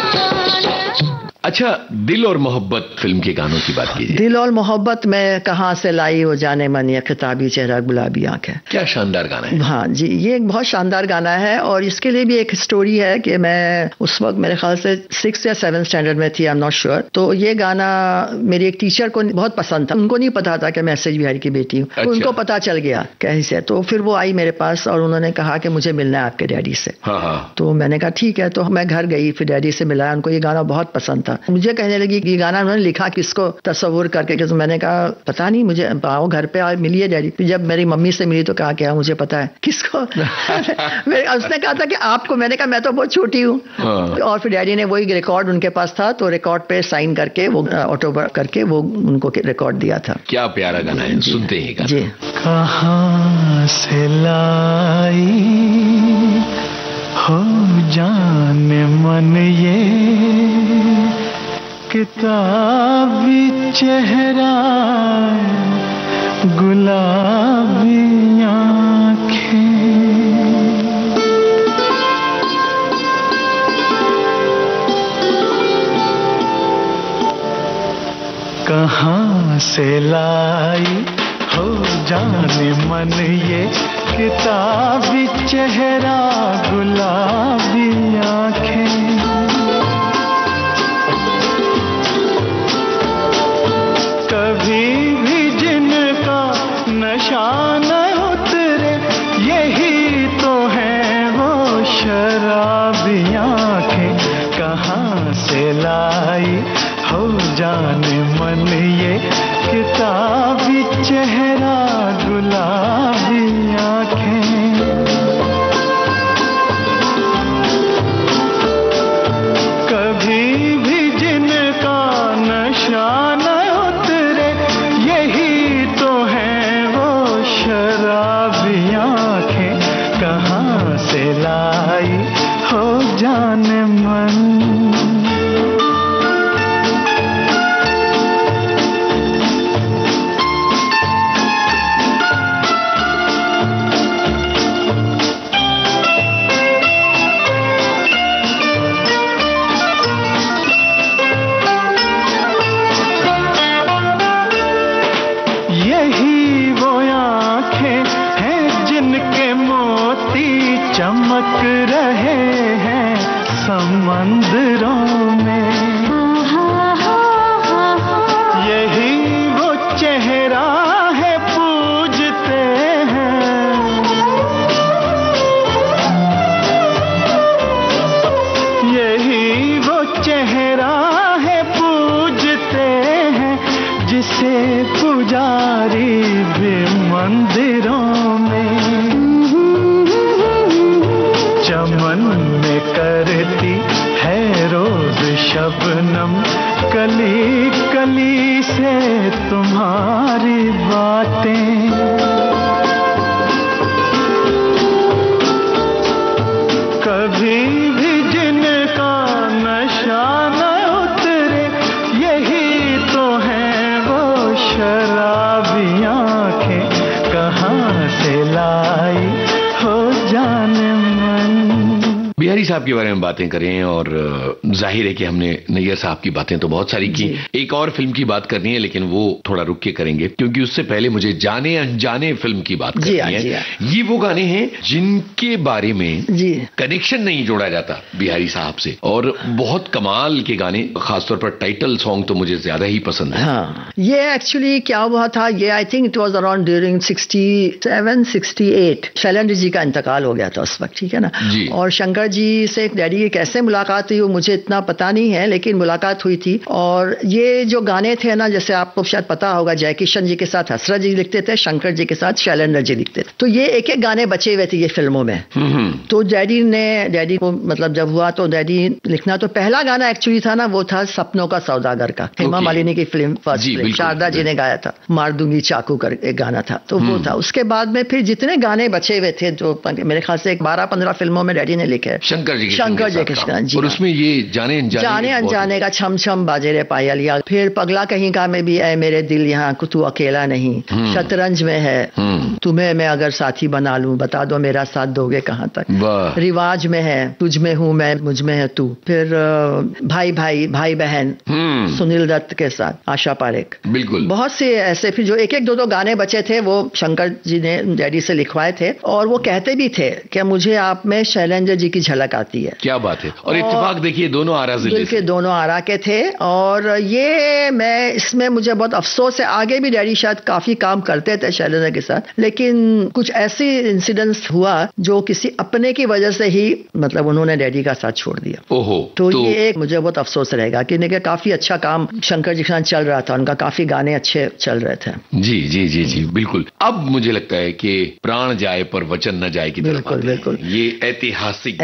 अच्छा, दिल और मोहब्बत फिल्म के गानों की बात कीजिए। दिल और मोहब्बत में कहाँ से लाई हो जाने मन, ये किताबी चेहरा गुलाबी आंखें, क्या शानदार गाना है। हाँ जी, ये एक बहुत शानदार गाना है और इसके लिए भी एक स्टोरी है कि मैं उस वक्त मेरे ख्याल से 6 या 7 स्टैंडर्ड में थी, आई एम नॉट श्योर। तो ये गाना मेरी एक टीचर को बहुत पसंद था, उनको नहीं पता था कि मैं एस एच बिहारी की बेटी हूँ। अच्छा। उनको पता चल गया कैसे, तो फिर वो आई मेरे पास और उन्होंने कहा कि मुझे मिलना है आपके डैडी से। हाँ हाँ। तो मैंने कहा ठीक है, तो मैं घर गई, फिर डैडी से मिलाया, उनको ये गाना बहुत पसंद था। मुझे कहने लगी कि ये गाना उन्होंने लिखा किसको तस्वुर करके, कि मैंने कहा पता नहीं, मुझे आओ घर पे आओ मिलिए डैडी। फिर जब मेरी मम्मी से मिली तो कहा क्या मुझे पता है किसको। उसने कहा था कि आपको। मैंने कहा मैं तो बहुत छोटी हूँ। और फिर डैडी ने वही रिकॉर्ड उनके पास था, तो रिकॉर्ड पे साइन करके वो ऑटोग्राफ करके वो उनको रिकॉर्ड दिया था। क्या प्यारा गाना है, सुनते हैं जी। कहाँ से लाई हो जाने मन ये किताबी चेहरा गुलाबी आँखें, कहाँ से लाई हो जाने मन ये किताबी चेहरा गुलाबी आँखें, कभी भी जिनका नशा न उतरे यही तो है वो शराबी आँखें, कहाँ से लाई हो जाने मन ये किताबी चेहरा गुलाबी आँखें, कभी भी जिनका नशा न उतरे यही तो है वो शराबी आँखें, कहाँ से लाई हो जाने मन। रहे हैं समंदरों में। यही वो चेहरा है पूजते हैं, यही वो चेहरा है पूजते हैं, जिसे पुजारी भी मंदिरों में। चमन में करती है रोज शबनम, कली कली से तुम्हारी बातें। कभी भी जिनका नशा न उतरे, यही तो है वो शराबी आंखें, कहाँ से लाई हो जाने मन। बिहारी साहब के बारे में बातें करें और जाहिर है कि हमने नैयर साहब की बातें तो बहुत सारी की, एक और फिल्म की बात करनी है लेकिन वो थोड़ा रुक के करेंगे क्योंकि उससे पहले मुझे जाने अनजाने फिल्म की बात करनी है। ये वो गाने हैं जिनके बारे में कनेक्शन नहीं जोड़ा जाता बिहारी साहब से, और बहुत कमाल के गाने, खासतौर पर टाइटल सॉन्ग तो मुझे ज्यादा ही पसंद है। हाँ, ये एक्चुअली क्या हुआ था, ये I think it was around during 67-68 Shailendra ji का इंतकाल हो गया था उस वक्त, ठीक है ना। और शंकर जी से डैडी की कैसे मुलाकात हुई वो मुझे इतना पता नहीं है, लेकिन मुलाकात हुई थी। और ये जो गाने थे ना, जैसे आपको शायद पता होगा, जयकिशन जी के साथ हसरत जी लिखते थे, शंकर जी के साथ शैलेंद्र जी लिखते थे, तो ये एक एक गाने बचे हुए थे ये फिल्मों में। तो डैडी को मतलब जब हुआ तो डैडी लिखना, तो पहला गाना एक्चुअली था ना, वो था सपनों का सौदागर का, हेमा मालिनी की film, first film, Sharda ji ने गाया था, मार दूंगी चाकू कर एक गाना था, तो वो था। उसके बाद में फिर जितने गाने बचे हुए थे, जो मेरे ख्याल से 12-15 फिल्मों में डैडी ने लिखे, शंकर जी के साथ, और उसमें ये जाने अनजाने का छम छम बाजे रे पायल, या फिर पगला कहीं का में भी ऐ मेरे दिल यहाँ तू अकेला नहीं, शतरंज में है, तुम्हें मैं अगर साथी बना लूं बता दो मेरा साथ दोगे कहाँ तक, रिवाज में है, तुझ में हूं मैं मुझ में है तू, फिर भाई भाई भाई बहन सुनील दत्त के साथ, आशा पारेख, बिल्कुल बहुत से ऐसे, फिर जो एक एक दो गाने बचे थे वो शंकर जी ने डैडी से लिखवाए थे, और वो कहते भी थे कि मुझे आप में शैलेंद्र जी की झलक आती है। क्या बात है। और इत्तेफाक देखिए दोनों आरा जिले के, दोनों आरा के थे। और ये मैं इसमें मुझे बहुत अफसोस है, आगे भी डैडी शायद काफी काम करते थे शैलेंद्र के साथ, लेकिन कुछ ऐसी इंसिडेंट्स हुआ जो किसी अपने की वजह से ही मतलब उन्होंने डैडी का साथ छोड़ दिया। ओहो, तो ये एक मुझे बहुत अफसोस रहेगा कि काफी अच्छा काम शंकर जी के साथ चल रहा था, उनका काफी गाने अच्छे चल रहे थे। जी जी जी जी बिल्कुल। अब मुझे लगता है कि प्राण जाए पर वचन न जाए की तरफ बिल्कुल बिल्कुल, ये ऐतिहासिक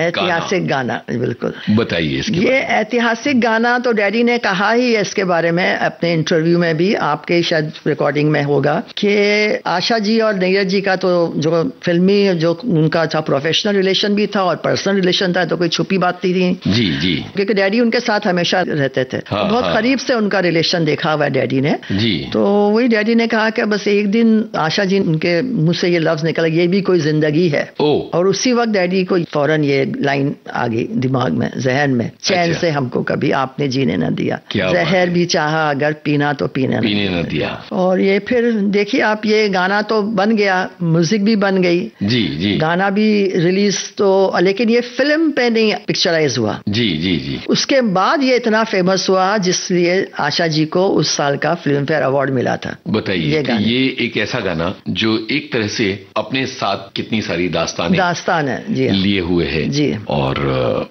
गाना बिल्कुल बताइए इसके ये ऐतिहासिक गाना तो डैडी ने कहा ही है इसके बारे में अपने इंटरव्यू में भी, आपके शायद रिकॉर्डिंग में होगा, कि आशा जी और नैयर जी का तो जो फिल्मी जो उनका था प्रोफेशनल रिलेशन भी था और पर्सनल रिलेशन था, तो कोई छुपी बात नहीं थी। जी जी, क्योंकि डैडी उनके साथ हमेशा रहते थे, बहुत करीब से उनका रिलेशन देखा हुआ है डैडी ने जी। तो वही डैडी ने कहा कि बस एक दिन आशा जी उनके मुंह से ये लफ्ज निकला, ये भी कोई जिंदगी है, और उसी वक्त डैडी को फौरन ये लाइन आ गई दिमाग में, जहन में, चैन से हमको कभी आपने जीने न दिया, जहर भी चाहा अगर पीना तो पीने न दिया। और ये फिर देखिए आप, ये गाना तो बन गया, म्यूजिक भी बन गई जी जी, गाना भी रिलीज, तो लेकिन ये फिल्म पे नहीं पिक्चराइज हुआ जी जी जी। उसके बाद ये इतना फेमस हुआ जिसलिए आशा जी को उस साल का फिल्म फेयर अवार्ड मिला था। बताइए ये एक ऐसा गाना जो एक तरह से अपने साथ कितनी सारी दास्तान है जी, लिए हुए है जी, और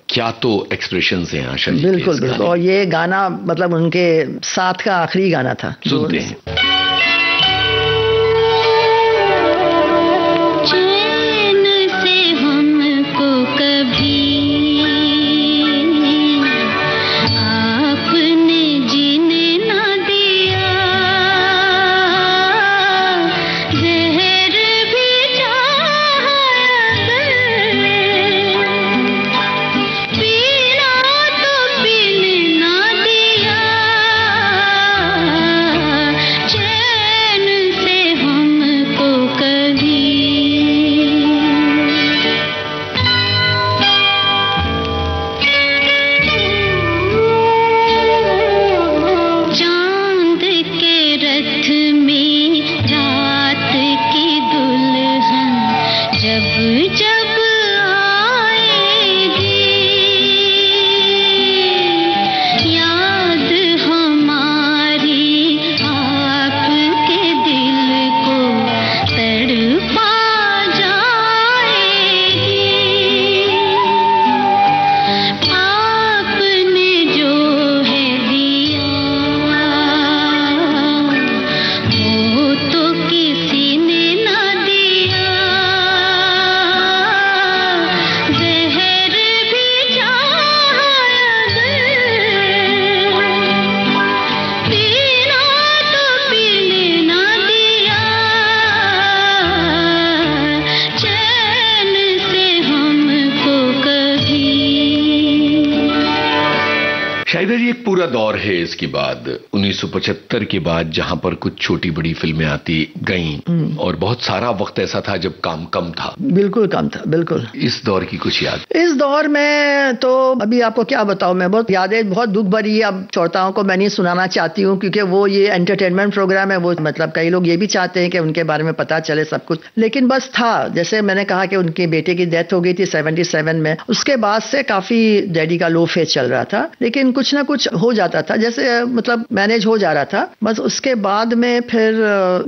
क्या तो एक्सप्रेशंस हैं आशा जी, बिल्कुल बिल्कुल। और ये गाना मतलब उनके साथ का आखिरी गाना था। सुनते हैं। जब जब आए एक पूरा दौर है इसके बाद 1975 के बाद जहां पर कुछ छोटी बड़ी फिल्में आती गईं और बहुत सारा वक्त ऐसा था जब काम कम था। बिल्कुल कम था, बिल्कुल। इस दौर की कुछ याद? इस दौर में तो अभी आपको क्या बताऊं, मैं बहुत यादें बहुत दुख भरी है। अब श्रोताओं को मैं नहीं सुनाना चाहती हूँ क्योंकि वो ये एंटरटेनमेंट प्रोग्राम है, वो मतलब कई लोग ये भी चाहते हैं कि उनके बारे में पता चले सब कुछ, लेकिन बस था। जैसे मैंने कहा कि उनके बेटे की डेथ हो गई थी 77 में, उसके बाद से काफी डैडी का लो फेज चल रहा था, लेकिन कुछ ना कुछ हो जाता था, जैसे मतलब मैनेज हो जा रहा था बस। उसके बाद में फिर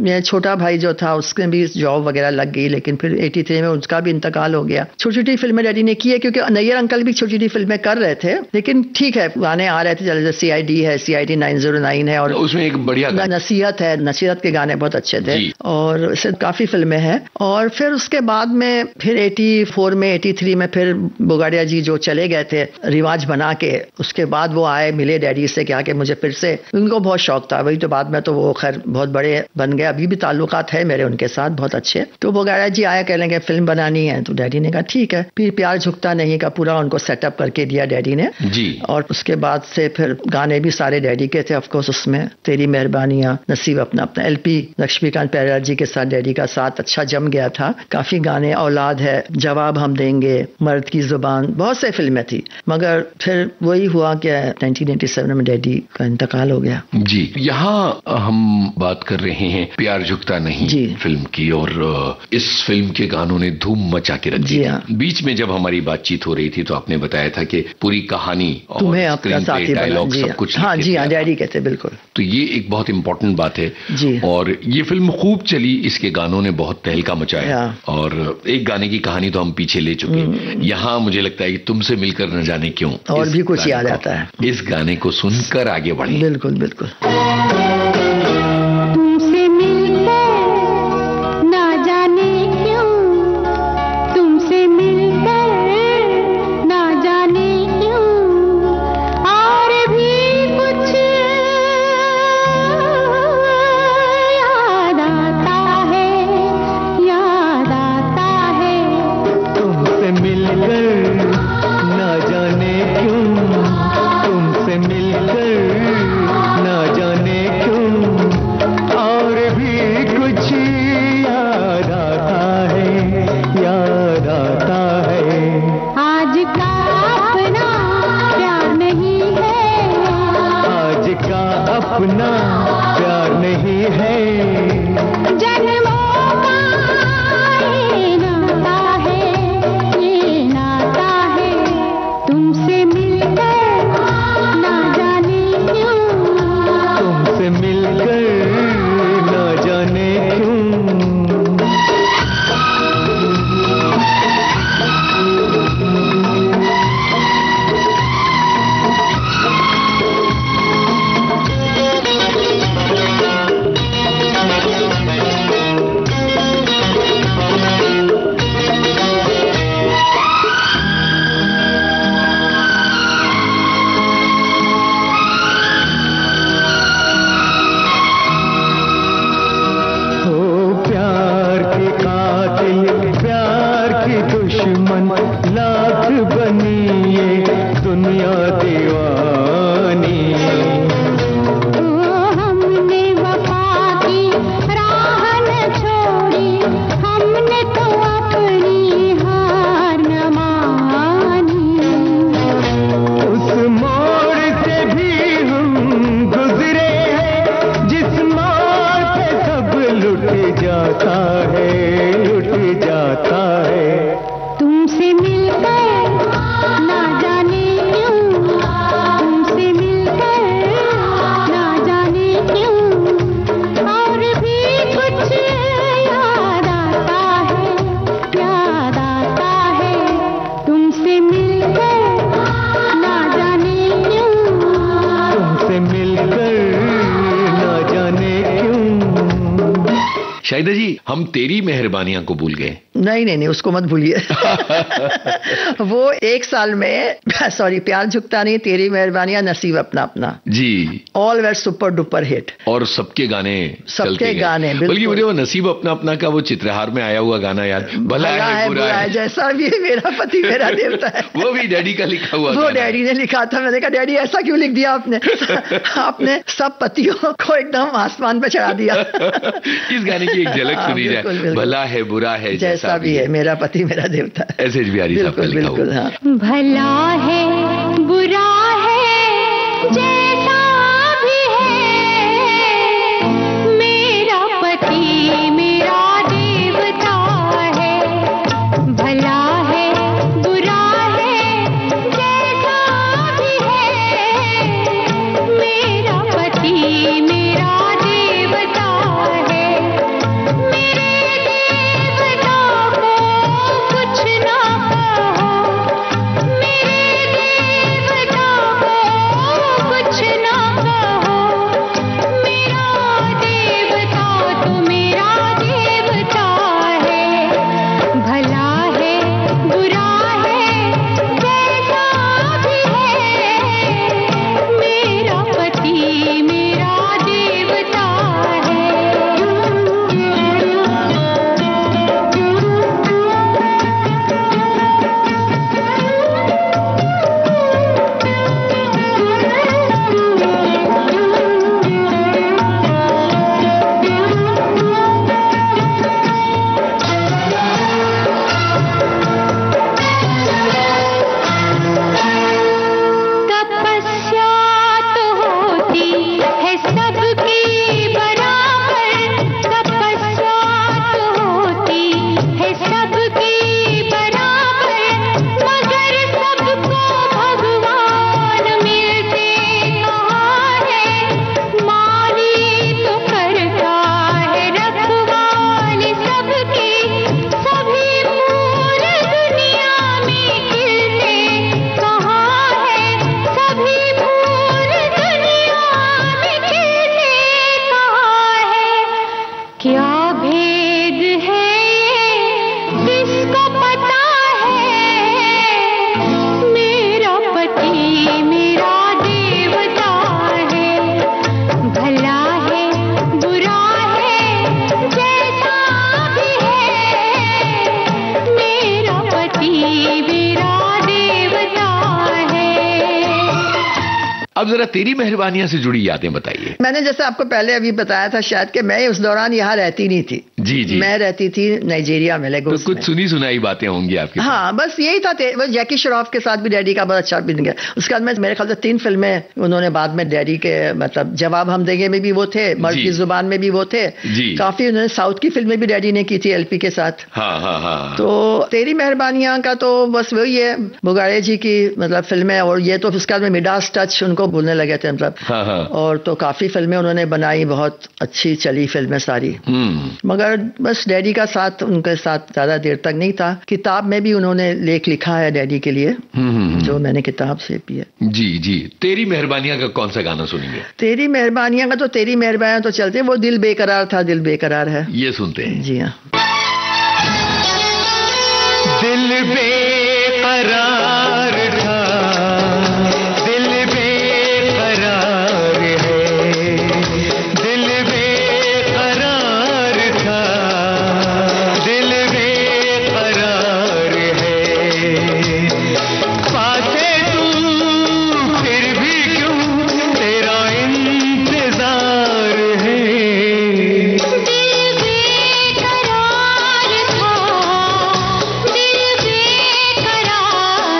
मेरा छोटा भाई जो था उसके भी जॉब वगैरह लग गई, लेकिन फिर 83 में उसका भी इंतकाल हो गया। छोटी छोटी फिल्में डैडी ने की है क्योंकि नैयर अंकल भी छोटी छोटी फिल्में कर रहे थे, लेकिन ठीक है गाने आ रहे थे, जैसे CID है, CID 909 है, और उसमें एक बढ़िया नसीहत है, नसीहत के गाने बहुत अच्छे थे, और ऐसे काफी फिल्में हैं। और फिर उसके बाद में फिर 84 में 83 में फिर बोगाड़िया जी जो चले गए थे रिवाज बना के, उसके बाद वो आए मिले डैडी से, क्या कि मुझे फिर से, उनको बहुत शौक था वही, तो बाद में तो वो खैर बहुत बड़े बन गए, अभी भी ताल्लुकात है मेरे उनके साथ बहुत अच्छे। तो बोगाड़िया जी आया, कह लेंगे फिल्म बनानी है, तो डैडी ने कहा ठीक है। फिर प्यार झुकता नहीं का पूरा उनको सेटअप करके दिया डैडी ने जी। और उसके बाद से फिर गाने भी सारे डैडी के थे, ऑफकोर्स उसमें तेरी मेहरबानियां, नसीब अपना अपना, LP लक्ष्मीकांत प्यारेलाल जी के साथ डैडी का साथ अच्छा जम गया था। काफी गाने, औलाद है, जवाब हम देंगे, मर्द की जुबान, बहुत से फिल्में थी। मगर फिर वही हुआ कि 1987 में डैडी का इंतकाल हो गया। जी, यहाँ हम बात कर रहे हैं प्यार झुकता नहीं फिल्म की, और इस फिल्म के गानों ने धूम मचा के रख दी। बीच में जब हमारी बातचीत हो रही थी तो आपने बताया था कि पूरी कहानी तुम्हें आपका साथी डायलॉग सब कुछ, हाँ जी हाँ, डैडी कहते बिल्कुल। तो ये एक बहुत इंपॉर्टेंट बात है जी। और ये फिल्म खूब चली, इसके गानों ने बहुत तहलका मचाया, और एक गाने की कहानी तो हम पीछे ले चुके। यहाँ मुझे लगता है कि तुमसे मिलकर न जाने क्यों और भी कुछ याद आता है। इस गाने को सुनकर आगे बढ़े। बिल्कुल बिल्कुल। तुमसे मिलकर ना जाने क्यों, तुमसे मिलकर ना जाने क्यों, और भी कुछ याद आता है, याद आता है। तुमसे मिलकर ना जाने क्यों, तुमसे मिलकर ना जाने क्यों, और भी कुछ याद आता है, याद आता है। आज का अपना प्यार नहीं है, आज का अपना प्यार नहीं है, जन्मों का ये नाता है, ये नाता है। तुमसे मिलकर ना जाने क्यों, तुमसे मिलकर ना जाने क्यों। लाख बनी ये दुनिया दीवानी, हमने वफा की राह न छोड़ी, हमने तो अपनी हार न मानी। उस मोड़ से भी हम गुजरे हैं जिस मोड़ पे सब लुट जाता है, लुट जाता है। तुमसे मिलकर ना जाने क्यों, तुमसे मिलकर ना जाने क्यों, और भी कुछ याद आता है, याद आता है। तुमसे मिलकर ना जाने क्यों, तुमसे मिलकर ना जाने क्यों। शाहिदा जी, हम तेरी मेहरबानियां को भूल गए। नहीं नहीं नहीं, उसको मत भूलिए। वो 1 साल में सॉरी, प्यार झुकता नहीं, तेरी मेहरबानियां, नसीब अपना अपना जी, all were super duper hit. और सबके गाने सबके गाने, बल्कि मुझे वो नसीब अपना अपना का वो चित्रहार में आया हुआ गाना याद, भला है बुरा है, जैसा भी है मेरा पति मेरा देवता है। वो भी डैडी का लिखा हुआ, वो डैडी ने लिखा था। मैंने कहा डैडी ऐसा क्यों लिख दिया आपने? आपने सब पतियों को एकदम आसमान पे चढ़ा दिया। इस गाने की एक झलक सुनी जाए, भला है बुरा है जैसा भी है, मेरा पति मेरा देवता है। एस एच बिहारी साहब का लिखा हुआ। हाँ। भला है बुरा है जैसा भी है, मेरा पति मेरा देवता है। भला है बुरा है जैसा भी है, मेरा पति मेरा देवता है। मेरे देवता को कुछ ना कहो, मेरे देवता को कुछ ना कहो, मेरा देवता तो मेरा देवता है। भला है बुरा है जैसा भी है, मेरा पति मेरा देवता है। तपस्या तो होती है सबकी बराबर, तपस्या तो होती है सबकी बराबर, मगर सबको भगवान मिलते कहाँ है। माली तो करता है रखवाली सबकी, सभी फूल दुनिया में खिलते कहाँ है, सभी फूल दुनिया में खिलते कहाँ है। क्या भेद है ये किसको पता है, मेरा पति मेरा देवता है। भला है बुरा है जैसा भी है, मेरा पति मेरा देवता है। अब जरा तेरी मेहरबानियां से जुड़ी यादें बताइए। मैंने जैसे आपको पहले अभी बताया था शायद कि मैं उस दौरान यहाँ रहती नहीं थी। जी जी, मैं रहती थी नाइजीरिया में, तो लेगोस कुछ में। सुनी सुनाई बातें होंगी आपके। हाँ, बस यही था। वो जैकी श्रॉफ के साथ भी डैडी का बहुत अच्छा बन गया। उसके बाद में मेरे ख्याल से 3 फिल्में उन्होंने बाद में डैडी के, मतलब जवाब हम देंगे में भी वो थे, मर्द जी। की जुबान में भी वो थे। जी। काफी उन्होंने साउथ की फिल्में भी डैडी ने की थी एलपी के साथ। हाँ हाँ हाँ, तो तेरी मेहरबानियां का तो बस वही है, बुगाड़े जी की मतलब फिल्में। और ये तो उसके बाद में मिडास टच उनको बोलने लगे थे, मतलब। हाँ हाँ, और तो काफी फिल्में उन्होंने बनाई, बहुत अच्छी चली फिल्में सारी। मगर बस डैडी का साथ उनके साथ ज्यादा देर तक नहीं था। किताब में भी उन्होंने लेख लिखा है डैडी के लिए, जो मैंने किताब से भी है। जी जी, तेरी मेहरबानियां का कौन सा गाना सुनेंगे? तेरी मेहरबानियां का तो तेरी मेहरबानियां तो चलते, वो दिल बेकरार था दिल बेकरार है। ये सुनते हैं। जी हाँ। दिल बेकरार था, दिल बेकरार है, दिल बेकरार था, दिल बेकरार है। पासे तू फिर भी क्यों तेरा इंतजार है। दिल बेकरार था, दिल बेकरार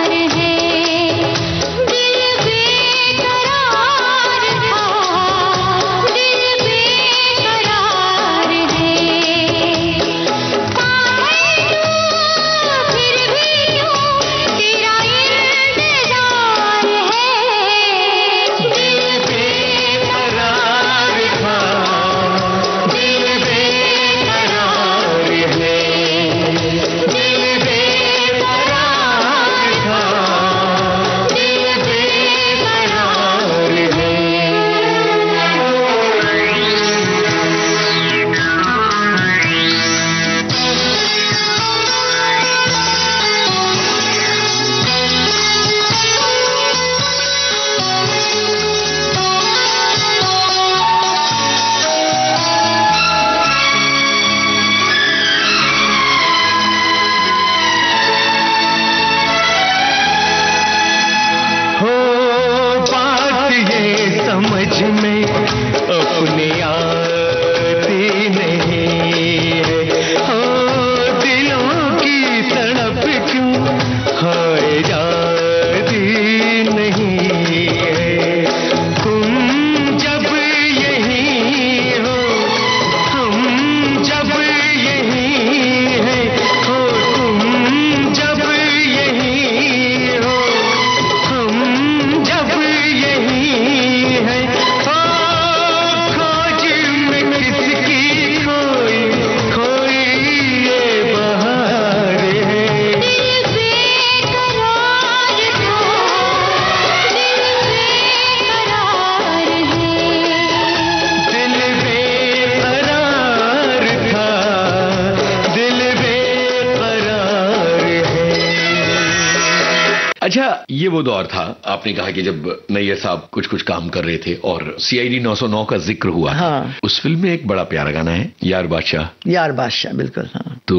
अच्छा, ये वो दौर था, आपने कहा कि जब नैयर साहब कुछ कुछ काम कर रहे थे और CID 909 का जिक्र हुआ। हाँ। उस फिल्म में एक बड़ा प्यारा गाना है, यार बादशाह। यार बादशाह, बिल्कुल। हाँ। तो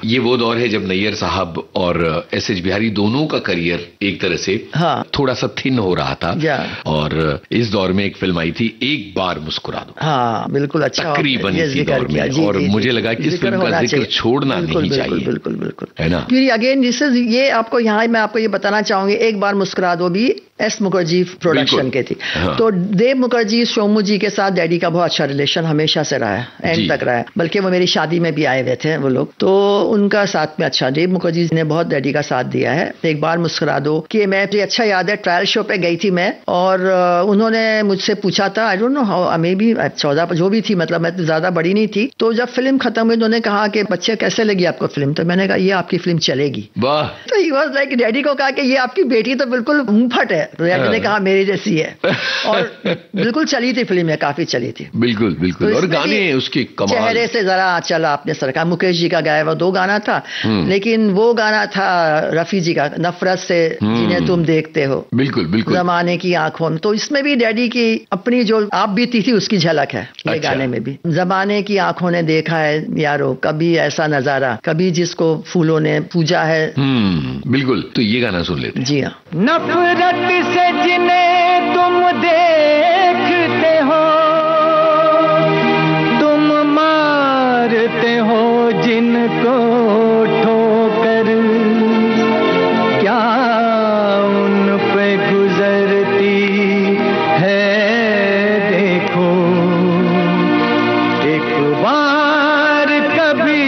ये वो दौर है जब नैयर साहब और SS बिहारी दोनों का करियर एक तरह से हाँ। थोड़ा सा थिन हो रहा था। या। और इस दौर में एक फिल्म आई थी, एक बार मुस्कुरा दो। हाँ, बिल्कुल। अच्छा, तकरीबन इसी दौर में। और मुझे लगा कि इस फिल्म का जिक्र छोड़ना नहीं चाहिए। बिल्कुल बिल्कुल, है ना। फिर अगेन ये आपको यहाँ मैं आपको ये बताना चाहूंगी, एक बार मुस्कुरा दो भी S मुखर्जी प्रोडक्शन के थी। हाँ। तो देव मुखर्जी सोमू जी के साथ डैडी का बहुत अच्छा रिलेशन हमेशा से रहा है, एंड तक रहा है। बल्कि वो मेरी शादी में भी आए हुए थे वो लोग, तो उनका साथ में अच्छा, देव मुखर्जी ने बहुत डैडी का साथ दिया है। एक बार मुस्कुरा दो कि मैं, अच्छा याद है, ट्रायल शो पे गई थी मैं, और उन्होंने मुझसे पूछा था, I don't know how, may be 14 जो भी थी, मतलब मैं तो ज्यादा बड़ी नहीं थी। तो जब फिल्म खत्म हुई उन्होंने कहा कि बच्चे कैसे लगी आपको फिल्म? तो मैंने कहा ये आपकी फिल्म चलेगी। वाह। तो ही वाज लाइक, डैडी को कहा कि ये आपकी बेटी तो बिल्कुल मुंहफट है। डैडी ने कहा मेरी जैसी है। और बिल्कुल चली थी फिल्म में, काफी चली थी। बिल्कुल बिल्कुल। तो और गाने उसके कमाल। चेहरे से जरा चला आपने सरकार, मुकेश जी का गाया हुआ 2 गाना था, लेकिन वो गाना था रफी जी का, नफरत से जिन्हें तुम देखते हो। बिल्कुल बिल्कुल। जमाने की आंखों में, तो इसमें भी डैडी की अपनी जो आप बीती थी उसकी झलक है ये। अच्छा। गाने में भी, जमाने की आंखों ने देखा है यारो कभी ऐसा नजारा, कभी जिसको फूलों ने पूजा है। बिल्कुल। तो ये गाना सुन लेते हैं। जी हाँ। नफरत से जिन्हें तुम देखते हो, तुम मारते हो जिनको ठोकर, क्या उन पे गुजरती है देखो एक बार कभी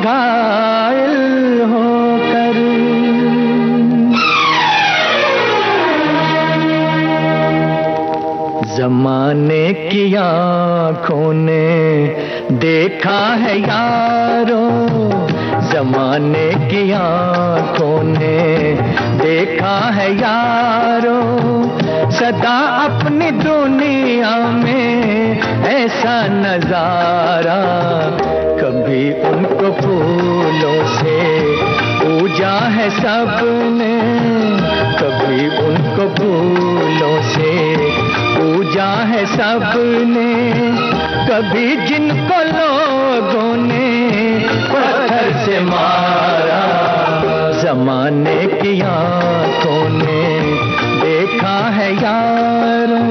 घायल होकर। जमाने की आंखों ने देखा है यारो, जमाने की आंखों ने देखा है यारो, सदा अपनी दुनिया में ऐसा नजारा, कभी उनको फूलों से पूजा है सबने, कभी उनको फूलों से पूजा है सबने, कभी जिनको लोगों ने पत्थर से मारा, जमाने की आंखों ने देखा है यारों।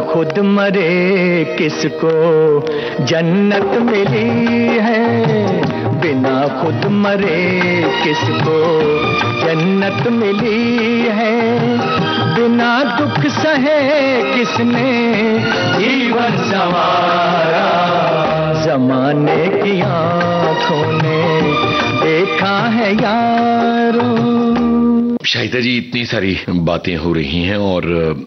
खुद मरे किसको जन्नत मिली है, बिना खुद मरे किसको जन्नत मिली है, बिना दुख सहे किसने जीवन संवारा, जमाने की आंखों ने देखा है यारों। शाहिदा जी, इतनी सारी बातें हो रही हैं और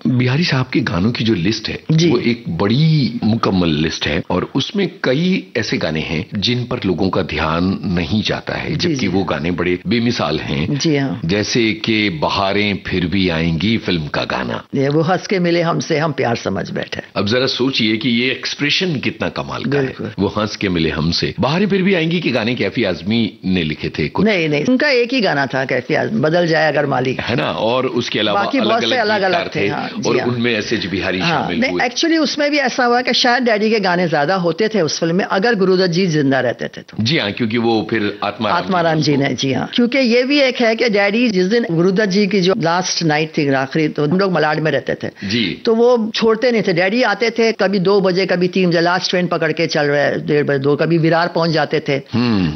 बिहारी साहब के गानों की जो लिस्ट है वो एक बड़ी मुकम्मल लिस्ट है, और उसमें कई ऐसे गाने हैं जिन पर लोगों का ध्यान नहीं जाता है, जबकि वो गाने बड़े बेमिसाल हैं। जी हाँ। जैसे कि बहारें फिर भी आएंगी फिल्म का गाना, वो हंस के मिले हमसे हम प्यार समझ बैठे। अब जरा सोचिए कि ये एक्सप्रेशन कितना कमाल का है, वो हंस के मिले हमसे। बहारें फिर भी आएंगी के गाने कैफी आजमी ने लिखे थे कुछ? नहीं, उनका एक ही गाना था कैफी आजमी, बदल जाए अगर करमाली, है ना, और उसके अलावा बाकी बहुत से अलग अलग थे। हाँ, और हाँ। उनमें एस.एच. बिहारी शामिल हुए। एक्चुअली उसमें भी ऐसा हुआ कि शायद डैडी के गाने ज्यादा होते थे उस फिल्म में अगर गुरुदत्त जी जिंदा रहते थे तो। जी हाँ, क्योंकि वो फिर आत्माराम जी ने, जी हाँ, क्योंकि ये भी एक है कि डैडी जिस दिन गुरुदत्त जी की जो लास्ट नाइट थी आखिरी, तो हम लोग मलाड में रहते थे जी, तो वो छोड़ते नहीं थे। डैडी आते थे कभी 2 बजे कभी 3 बजे, लास्ट ट्रेन पकड़ के चल रहे 1:30 बजे 2, कभी विरार पहुंच जाते थे।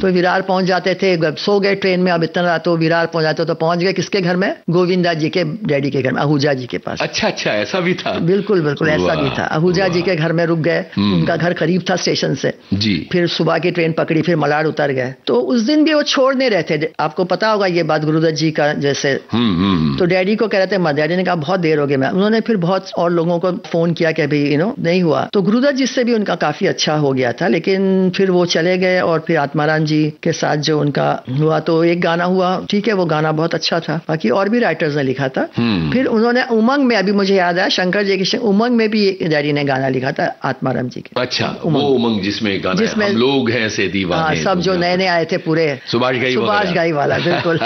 तो विरार पहुंच जाते थे, सो गए ट्रेन में, अब इतना रात तो विरार पहुंच जाते तो पहुंच गए किसके घर में, गोविंदा जी के डैडी के घर में, आहूजा जी के पास। अच्छा अच्छा, ऐसा भी था। बिल्कुल बिल्कुल ऐसा भी था। आहूजा जी के घर में रुक गए, उनका घर करीब था स्टेशन से जी। फिर सुबह की ट्रेन पकड़ी, फिर मलाड उतर गए। तो उस दिन भी वो छोड़ नहीं रहे थे। आपको पता होगा ये बात गुरुदत्त जी का जैसे। तो डैडी को कह रहे थे, डैडी ने कहा बहुत देर हो गई मैं, उन्होंने फिर बहुत और लोगों को फोन किया कि भाई नहीं हुआ। तो गुरुदत्त जी से भी उनका काफी अच्छा हो गया था, लेकिन फिर वो चले गए और फिर आत्माराम जी के साथ जो उनका हुआ तो एक गाना हुआ, ठीक है, वो गाना बहुत अच्छा था, बाकी और भी राइटर्स ने लिखा था। फिर उन्होंने उमंग में, अभी मुझे याद आया, शंकर जी की उमंग में भी डैडी ने गाना लिखा था आत्माराम जी के। अच्छा, वो उमंग जिसमें गाना जिसमें हम लोग हैं से दीवाने, सब जो नए नए आए थे पूरे, सुभाष घई वाला बिल्कुल।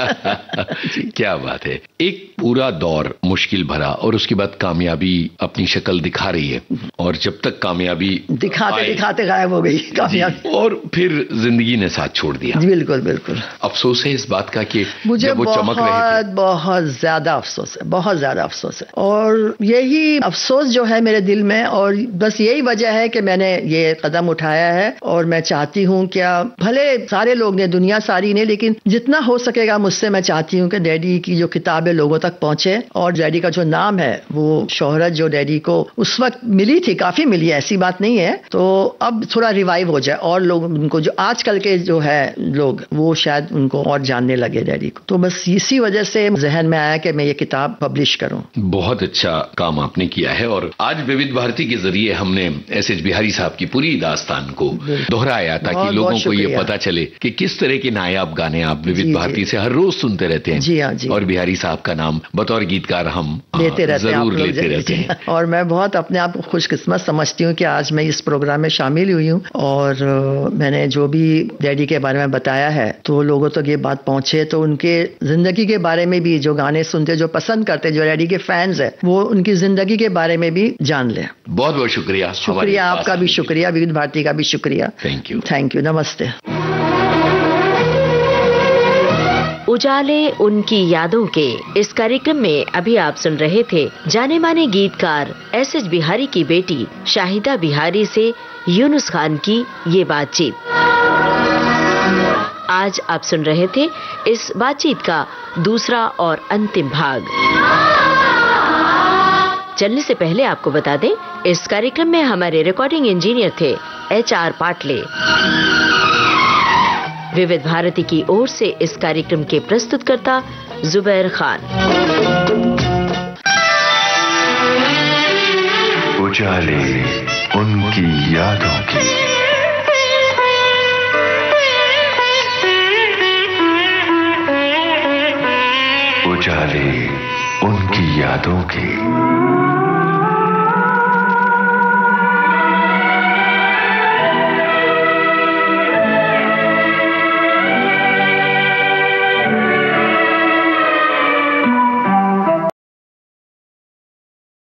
क्या बात है, एक पूरा दौर मुश्किल भरा और उसके बाद कामयाबी अपनी शक्ल दिखा रही है, और जब तक कामयाबी दिखाते गायब हो गई कामयाबी, और फिर जिंदगी ने साथ छोड़ दिया। बिल्कुल बिल्कुल। अफसोस है इस बात का कि मुझे वो चमक रहे थे। बहुत ज्यादा अफसोस है, बहुत ज्यादा अफसोस है, और यही अफसोस जो है मेरे दिल में, और बस यही वजह है कि मैंने ये कदम उठाया है। और मैं चाहती हूँ, क्या भले सारे लोग ने, दुनिया सारी ने, लेकिन जितना हो सकेगा मुझसे मैं चाहती हूँ कि डैडी की जो किताबें लोगों तक पहुंचे, और डैडी का जो नाम है, वो शोहरत जो डैडी को उस वक्त मिली थी, काफी मिली है, ऐसी बात नहीं है, तो अब थोड़ा रिवाइव हो जाए, और लोग उनको, जो आजकल के जो है लोग, वो शायद उनको और जानने लगे डैडी को। तो बस इसी वजह से जहन में आया कि मैं ये किताब पब्लिश करूं। बहुत अच्छा काम आपने किया है, और आज विविध भारती के जरिए हमने एस.एच. बिहारी साहब की पूरी दास्तान को दोहराया ताकि लोगों को ये पता चले कि किस तरह के नायाब गाने आप विविध भारती से हर रोज सुनते रहते हैं। जी हाँ, जी। और बिहारी साहब का नाम बतौर गीतकार हम लेते रहते हैं, जरूर लेते रहते हैं। और मैं बहुत अपने आप को खुशकिस्मत समझती हूँ कि आज मैं इस प्रोग्राम में शामिल हुई हूँ, और मैंने जो भी डैडी के बारे में बताया है तो लोगों तक ये बात पहुंचे, तो उनके जिंदगी के बारे में भी, जो गाने सुनते, जो पसंद करते, जो डैडी के फैंस है, वो उनकी जिंदगी के बारे में भी जान ले। बहुत बहुत शुक्रिया। शुक्रिया, आपका भी शुक्रिया, विविध भारती का भी शुक्रिया। Thank you. थैंक यू, नमस्ते। उजाले उनकी यादों के इस कार्यक्रम में अभी आप सुन रहे थे जाने माने गीतकार एस.एच. बिहारी की बेटी शाहिदा बिहारी से यूनुस खान की ये बातचीत। आज आप सुन रहे थे इस बातचीत का दूसरा और अंतिम भाग। चलने से पहले आपको बता दें, इस कार्यक्रम में हमारे रिकॉर्डिंग इंजीनियर थे H.R. पाटले। विविध भारती की ओर से इस कार्यक्रम के प्रस्तुतकर्ता जुबैर खान। उजाले उनकी यादों की। उजाले उनकी यादों की।